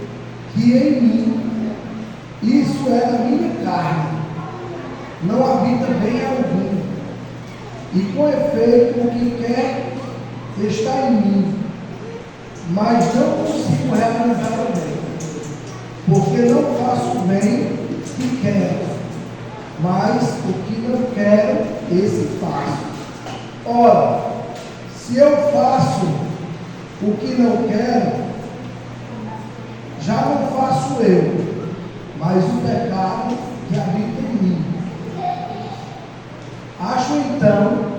que em mim, isso é a minha carne, não habita bem algum. E com efeito, o que quer está em mim, mas não consigo realizar o bem. Porque não faço o bem que quero, mas o que não quero, esse faço. Ora, se eu faço o que não quero, já não faço eu, mas o pecado que habita em mim. Acho então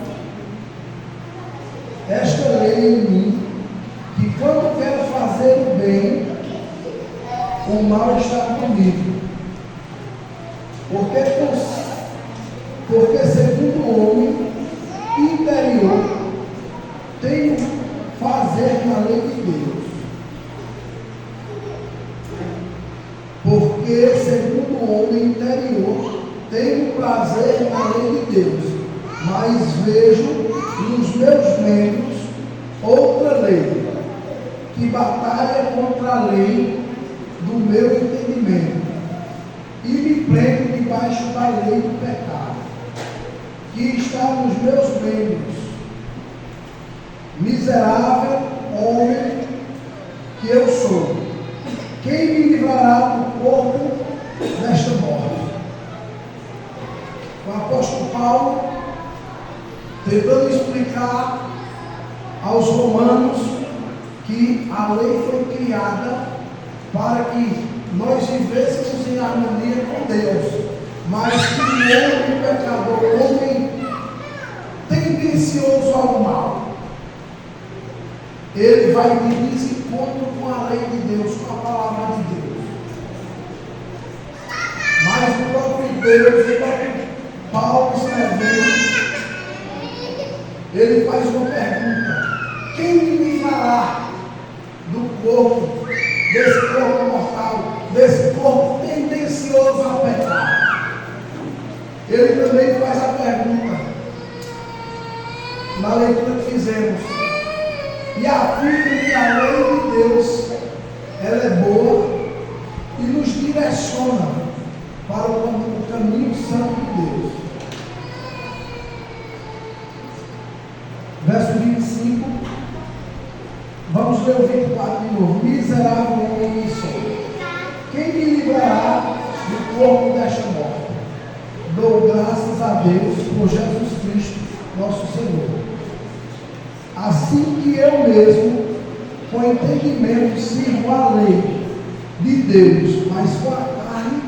esta lei em mim, que quando quero fazer o bem, o mal está comigo. Porque segundo o homem interior, tenho fazer na lei de Deus. Porque segundo o homem interior, tenho prazer na lei de Deus, mas vejo nos meus membros outra lei, que batalha contra a lei do meu entendimento, e me prende debaixo da lei do pecado, que está nos meus membros. Miserável homem que eu sou, quem me livrará do corpo desta morte? O apóstolo Paulo, tentando explicar aos romanos que a lei foi criada para que nós vivêssemos em harmonia com Deus, mas que o homem pecador, o homem tendencioso ao mal, ele vai de desencontro com a lei de Deus, com a palavra de Deus. Mas o próprio Deus, o próprio Paulo escrevendo, ele faz uma pergunta: quem me livrará do corpo, desse corpo mortal, desse corpo tendencioso ao pecado? Ele também faz a pergunta na leitura que fizemos, e afirma que a lei de Deus, ela é boa e nos direciona para o caminho santo de Deus. Verso 25, vamos ler o 24 de novo. Miserável homem que sou, quem me livrará do corpo desta morte? Dou graças a Deus por Jesus Cristo, nosso Senhor. Assim que eu mesmo, com entendimento, sirvo a lei de Deus, mas com a carne,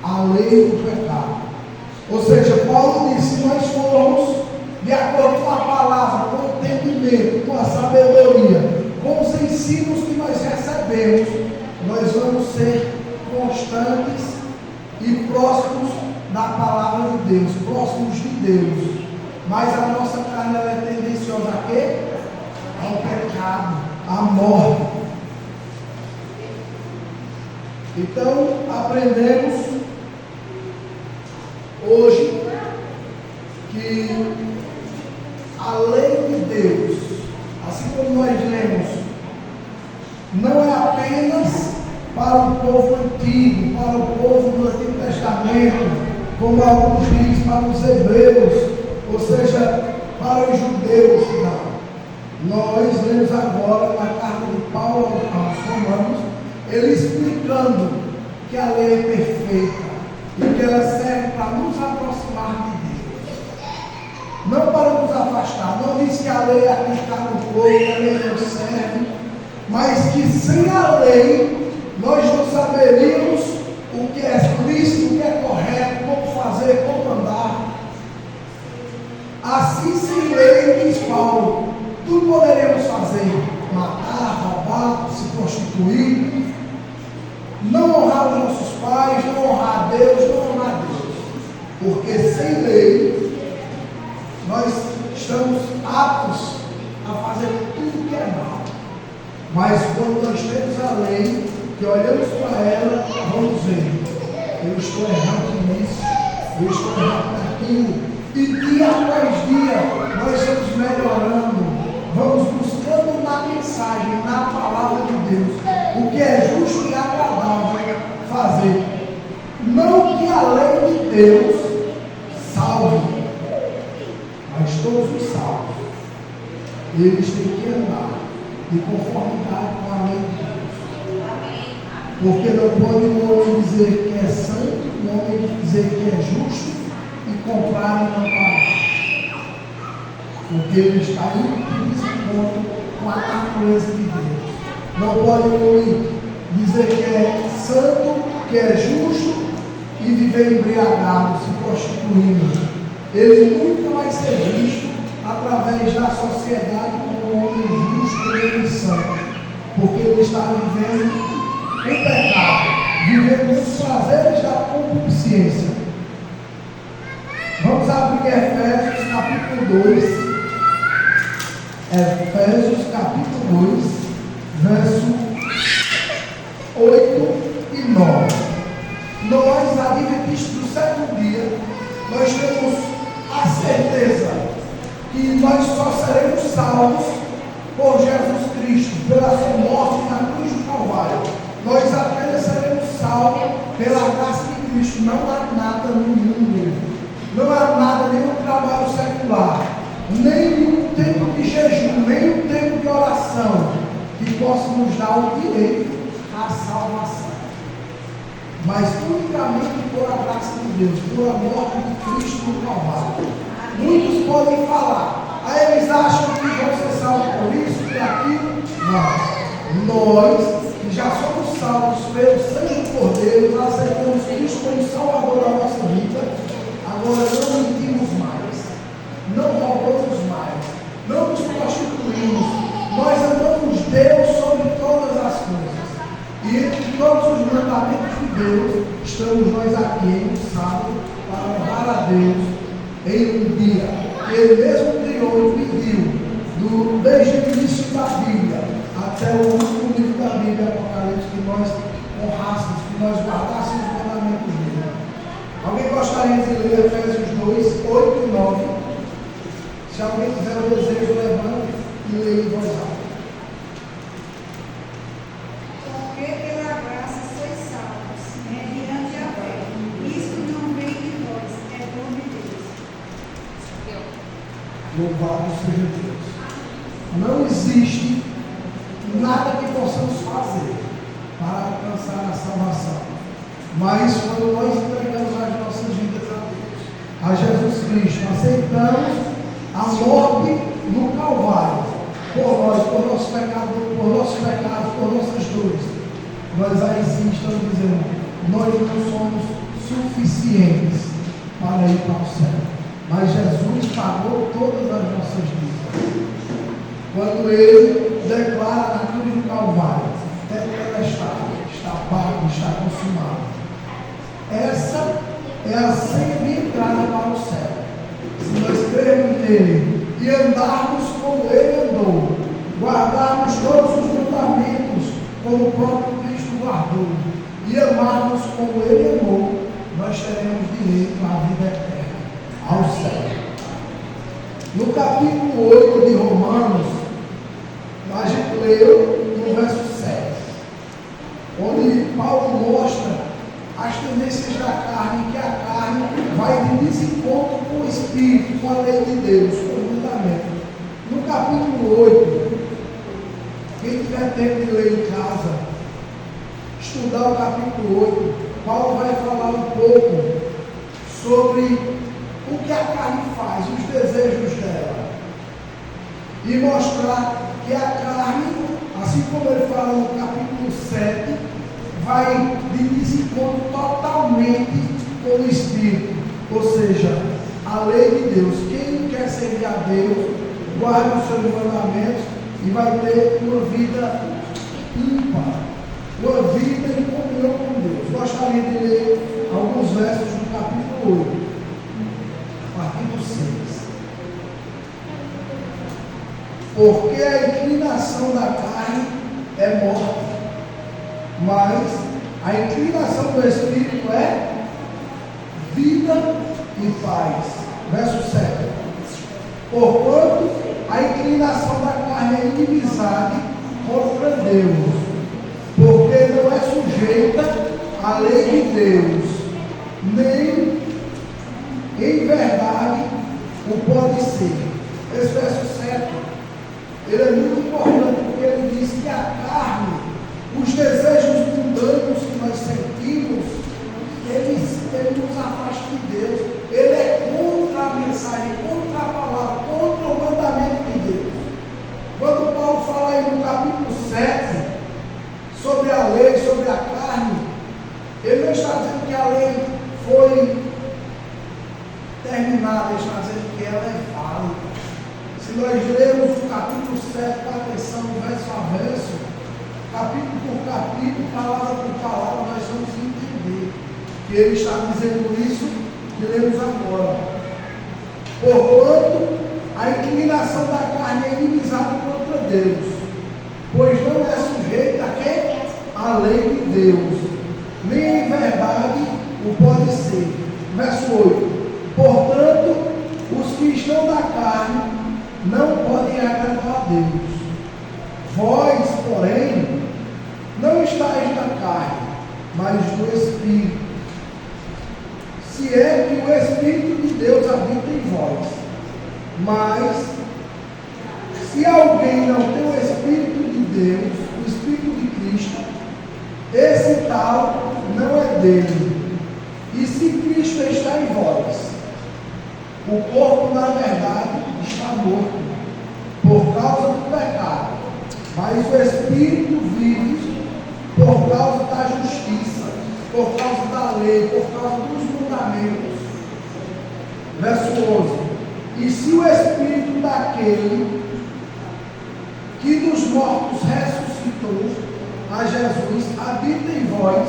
a lei do pecado. Ou seja, Paulo disse: se nós formos de acordo com a palavra, com o entendimento, com a sabedoria, com os ensinos que nós recebemos, nós vamos ser constantes e próximos da palavra de Deus, próximos de Deus. Mas a nossa carne ela é tendenciosa a quê? Ao pecado, à morte. Então, aprendemos hoje que a lei de Deus, assim como nós lemos, não é apenas para o povo antigo, para o povo do Antigo Testamento, como alguns dizem, para os hebreus, ou seja, para os judeus. Não. Nós lemos agora na carta de Paulo aos Romanos, ele explicando que a lei é perfeita e que ela serve para nos aproximar de Deus, não para nos afastar. Não diz que a lei é aplicar no corpo, que a lei não serve, mas que sem a lei nós não saberíamos o que é lícito, o que é correto, como fazer, como andar. Assim, sem lei, diz Paulo, tudo poderíamos fazer: matar, roubar, se prostituir, não honrar os nossos pais, não honrar a Deus, não honrar a Deus. Porque sem lei, nós estamos aptos a fazer tudo que é mal. Mas quando nós temos a lei, que olhamos para ela, vamos ver: eu estou errando nisso, eu estou errando naquilo. E dia após dia, nós vamos melhorando, vamos buscando na mensagem, na palavra de Deus, o que é justo e agradável fazer. Não que a lei de Deus salve, mas todos os salvos, eles têm que andar de conformidade com a lei de Deus. Porque não pode um homem dizer que é santo, um homem dizer que é justo e comprar e não pagar. Porque ele está em desencontro com a natureza de Deus. Não pode um homem dizer que é santo, que é justo e viver embriagado, se prostituindo. Ele nunca vai ser visto através da sociedade como um homem justo e santo. Porque ele está vivendo em pecado, vivendo os prazeres da concupiscência. Vamos abrir Efésios capítulo 2. Efésios capítulo 2, verso 8 e 9. Nós, adventistas do sétimo dia, nós temos a certeza que nós só seremos salvos por Jesus Cristo, pela sua morte na cruz do Calvário. Nós apenas seremos salvos pela graça de Cristo. Não há nada no mundo, não há nada, nenhum trabalho secular, nenhum tempo de jejum, nenhum tempo de oração que possa nos dar o direito à salvação. Mas unicamente por a graça de Deus, por a morte de Cristo no Calvário. Muitos podem falar: eles acham que vão ser salvos por isso, por aquilo. Não. Nós, que já somos salvos pelo sangue do Cordeiro, aceitamos Cristo como Salvador da nossa vida, agora não mentimos mais, não roubamos mais, não nos prostituímos, nós amamos Deus sobre todas as coisas. E entre todos os mandamentos de Deus, estamos nós aqui em um sábado para honrar a Deus em um dia que Ele mesmo criou e pediu, desde o início da Bíblia até o último livro da Bíblia, Apocalipse, que nós honrássemos, que nós guardássemos os mandamentos dele. Alguém gostaria de ler Efésios 2, 8 e 9? Se alguém tiver o desejo, levante e leia em voz alta. Porque pela graça sois salvos, mediante a fé. Isso Louvado seja Deus. Não existe nada que possamos fazer para alcançar a salvação. Mas quando nós entregamos as nossas vidas a Deus, a Jesus Cristo, aceitamos a morte no Calvário, por nós, por nossos pecados, por nossas dores, nós aí sim estamos dizendo, nós não somos suficientes para ir para o céu. Mas Jesus pagou todas as nossas dívidas. Quando Ele declara na cruz do Calvário, está pago, está consumado. Essa é a senha de entrada para o céu. Se nós crermos nele e andarmos como Ele andou, guardarmos todos os mandamentos como o próprio Cristo guardou e amarmos como Ele amou, nós teremos direito à vida eterna, ao céu. No capítulo 8 de Romanos, a gente leu no verso 7, onde Paulo mostra as tendências da carne, que a carne vai de desencontro com o Espírito, com a lei de Deus, com o mandamento. No capítulo 8, quem tiver tempo de ler em casa, estudar o capítulo 8, Paulo vai falar um pouco sobre o que a carne faz, os desejos dela, e mostrar que a carne, assim como ele fala no capítulo 7, vai de desencontro totalmente com o Espírito, ou seja, a lei de Deus. Quem quer servir a Deus, guarda os seus mandamentos e vai ter uma vida ímpar, uma vida em comunhão com Deus. Gostaria de ler alguns versos do capítulo 8, capítulo 6. Porque a inclinação da carne é morte, mas a inclinação do Espírito é vida e paz. Verso 7. Porquanto a inclinação da carne é inimizade contra Deus, porque não é sujeita à lei de Deus, nem em verdade o pode ser. Esse verso 7, ele é muito importante, porque ele diz que a carne, os desejos mundanos que nós sentimos, ele nos afasta de Deus. Ele é contra a mensagem, contra a palavra, contra o mandamento de Deus. Quando Paulo fala aí no capítulo 7 sobre a lei, sobre a carne, ele não está dizendo que a lei foi terminada, ele está dizendo que ela é válida. Se nós lermos o capítulo 7 com atenção, verso a verso, capítulo por capítulo, palavra por palavra, nós vamos entender que ele está dizendo isso que lemos agora. Porquanto a inclinação da carne é inimizade contra Deus, pois não é sujeita a quem? A lei de Deus, nem em verdade o pode ser. Verso 8. Portanto, os que estão na carne não podem agradar a Deus. Vós, porém, não estáis na carne, mas no Espírito. Se é que o Espírito de Deus habita em vós. Mas, se alguém não tem o Espírito de Deus, o Espírito de Cristo, esse tal não é dele. E se Cristo está em vós, o corpo, na verdade, está morto, por causa do pecado, mas o Espírito vive por causa da justiça, por causa da lei, por causa dos mandamentos. Verso 11. E se o Espírito daquele que dos mortos ressuscitou a Jesus habita em vós,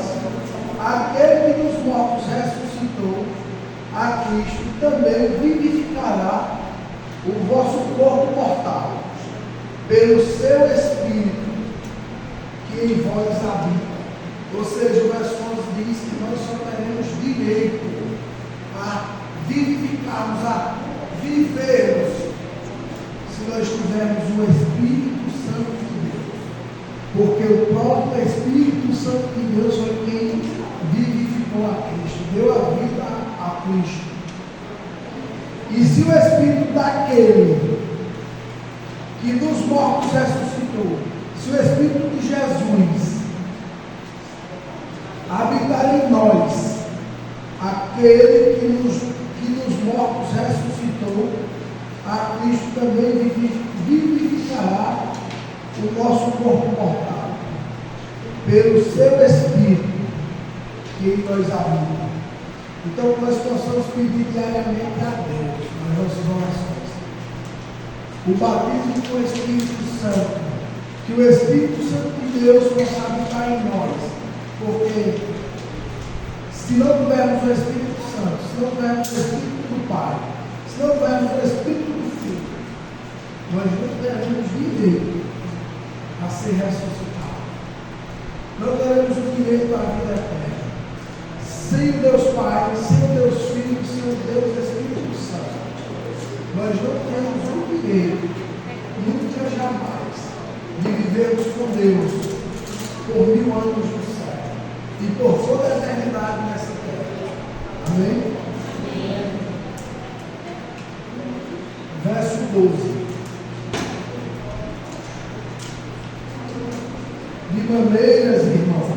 aquele que dos mortos ressuscitou a Cristo também vivificará o vosso corpo mortal, pelo seu Espírito que em vós habita. Ou seja, o verso 11 diz que nós só teremos direito a vivificarmos, a vivermos, se nós tivermos o Espírito Santo de Deus. Porque o próprio Espírito Santo de Deus foi quem vivificou a Cristo, deu a vida a Cristo. E E se o Espírito daquele que dos mortos ressuscitou, se o Espírito de Jesus habitar em nós, aquele que nos mortos ressuscitou, a Cristo também vivificará o nosso corpo mortal, pelo seu Espírito que em nós habita. Então, nós possamos pedir diariamente a Deus, nas nossas orações, o batismo com o Espírito Santo, que o Espírito Santo de Deus possa habitar em nós, porque se não tivermos o Espírito Santo, se não tivermos o Espírito do Pai, se não tivermos o Espírito do Filho, nós não teremos direito a ser ressuscitados. Não teremos o direito à vida eterna. Sem o Deus Pai, sem o Deus Filho, sem o Deus Espírito Santo, nós não temos o direito, nunca jamais, de vivermos com Deus por 1000 anos no céu e por toda a eternidade nessa terra. Amém? Verso 12. De maneiras, irmãos,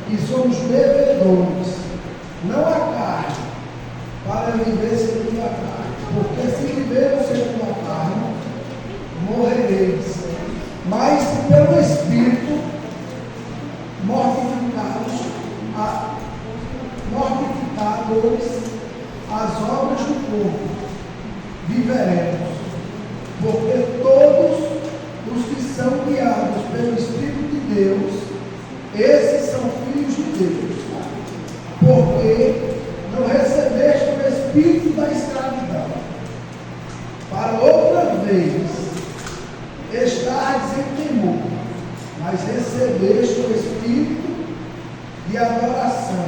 que somos devedores, não a carne, para viver segundo a carne. Porque se vivermos segundo a carne, morrereis. Mas se pelo Espírito mortificados as obras do corpo, viveremos. Porque todos os que são guiados pelo Espírito de Deus, esses são filhos de Deus. Porque não recebeste o espírito da escravidão, para outra vez estardes em temor, mas recebeste o espírito de adoração,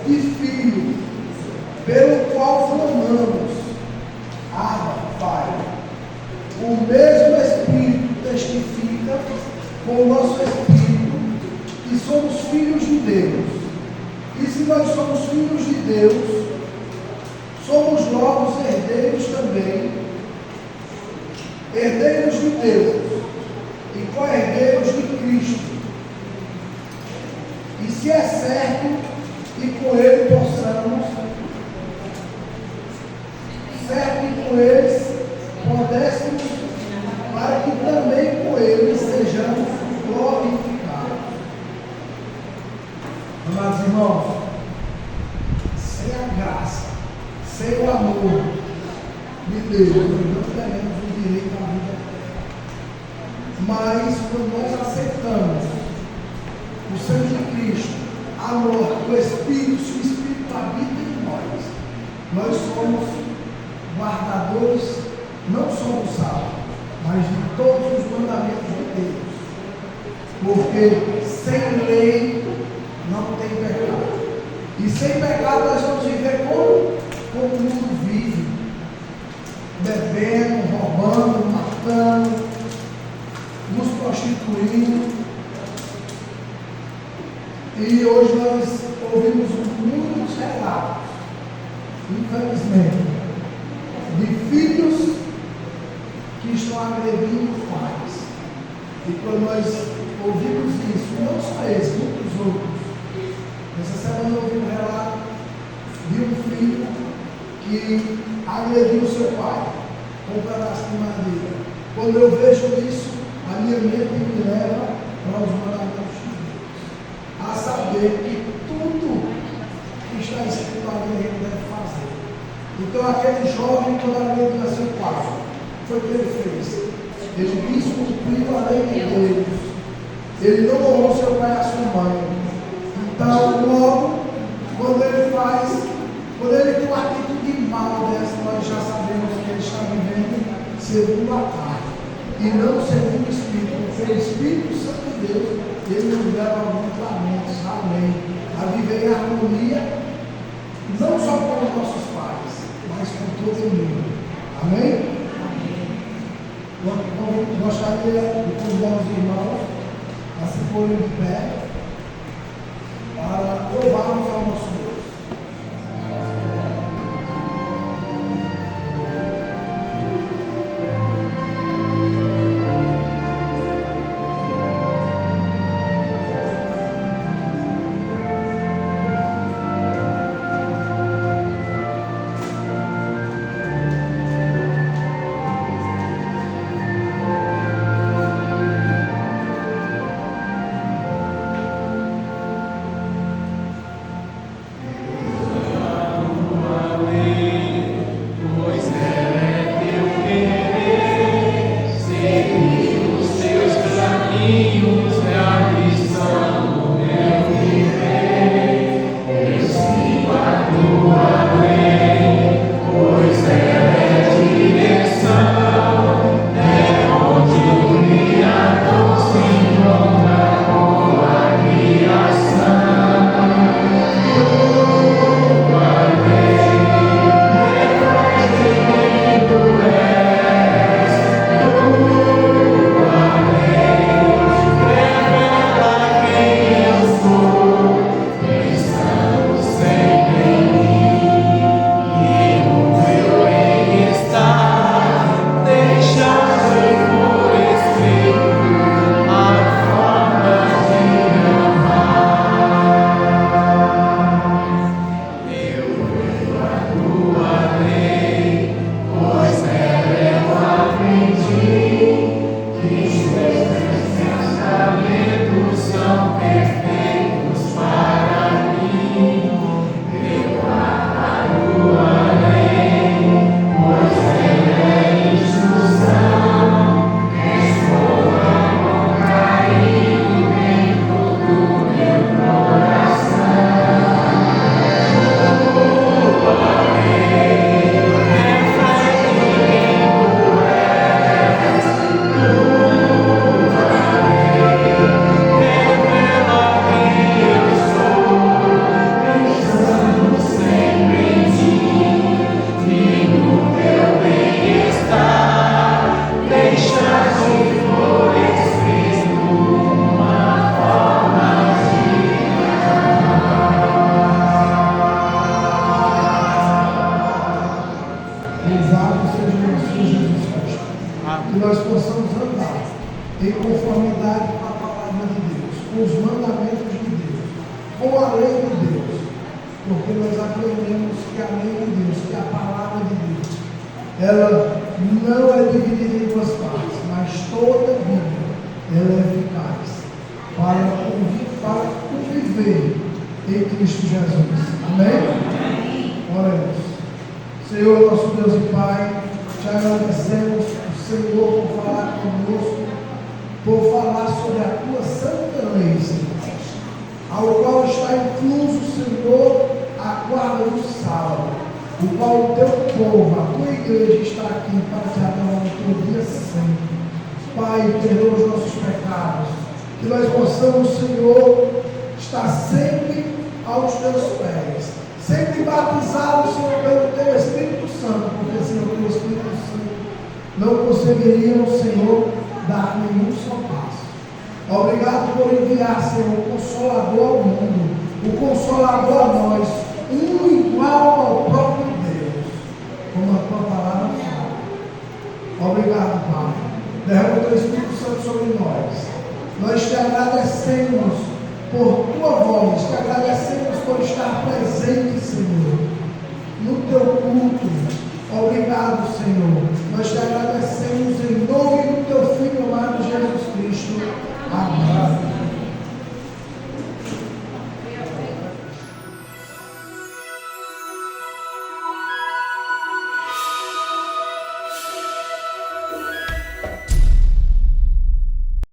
de filho, pelo qual clamamos, Abba, Pai. O mesmo Espírito testifica com o nosso Espírito que somos filhos de Deus. E se nós somos filhos de Deus, somos logo herdeiros também, herdeiros de Deus e co-herdeiros de Cristo. E se é certo que com Ele possamos, certo que com eles pudéssemos, para que também com Ele sejamos glorificados. Amados irmãos, sem a graça, sem o amor de Deus, nós não teremos o direito à vida eterna. Mas quando nós aceitamos o sangue de Cristo, a morte, o Espírito, se o Espírito habita em nós somos guardadores, não somos salvos, mas de todos os mandamentos de Deus. Porque sem lei não tem pecado. E sem pecado nós vamos viver como o mundo vive, bebendo, roubando, matando, nos prostituindo. E hoje nós ouvimos muitos relatos, infelizmente, de filhos que estão agredindo pais. E quando nós ouvimos isso, não só esse, muitos outros. Essa semana eu ouvi um relato de um filho que agrediu seu pai com um pedaço de madeira. Quando eu vejo isso, a minha mente me leva para os mandamentos de Deus, a saber que tudo que está escrito ali a gente deve fazer. Então aquele jovem, quando agrediu a seu pai, foi o que ele fez. Ele quis cumprir a lei de Deus. Ele não honrou seu pai e a sua mãe. Então, logo, quando ele tem uma atitude mal dessa, nós já sabemos que ele está vivendo segundo a carne e não segundo o Espírito, porque o Espírito Santo de Deus, ele nos leva a mandamentos, amém, a viver em harmonia, não só com os nossos pais, mas com todo o mundo. Amém? Eu gostaria de convidar os irmãos a se porem de pé para louvarmos ao nosso Deus. que nós possamos andar em conformidade com a palavra de Deus, com os mandamentos de Deus, com a lei de Deus, porque nós aprendemos que a lei de Deus, que a palavra de Deus, ela não é dividida em duas partes, mas toda a Bíblia ela é eficaz para conviver em Cristo Jesus. Amém? Oremos. Senhor, nosso Deus e Pai, te agradecemos, Senhor, por falar conosco, por falar sobre a tua santa lei, Senhor, ao qual está incluso, Senhor, a guarda do sábado, o qual o teu povo, a tua igreja está aqui para te adorar no teu dia sempre. Pai, perdoa os nossos pecados, que nós possamos, Senhor, estar sempre aos teus pés, sempre batizados, Senhor, pelo teu Espírito Santo, porque sem o teu Espírito Santo não conseguiríamos, Senhor, dar nenhum só passo. Obrigado por enviar, Senhor, o Consolador ao mundo, o Consolador a nós, um igual ao próprio Deus, como a tua palavra fala. Obrigado, Pai. Derrama o teu Espírito Santo sobre nós. Nós te agradecemos por tua voz, te agradecemos por estar presente, Senhor, no teu culto. Obrigado, Senhor. Nós te agradecemos em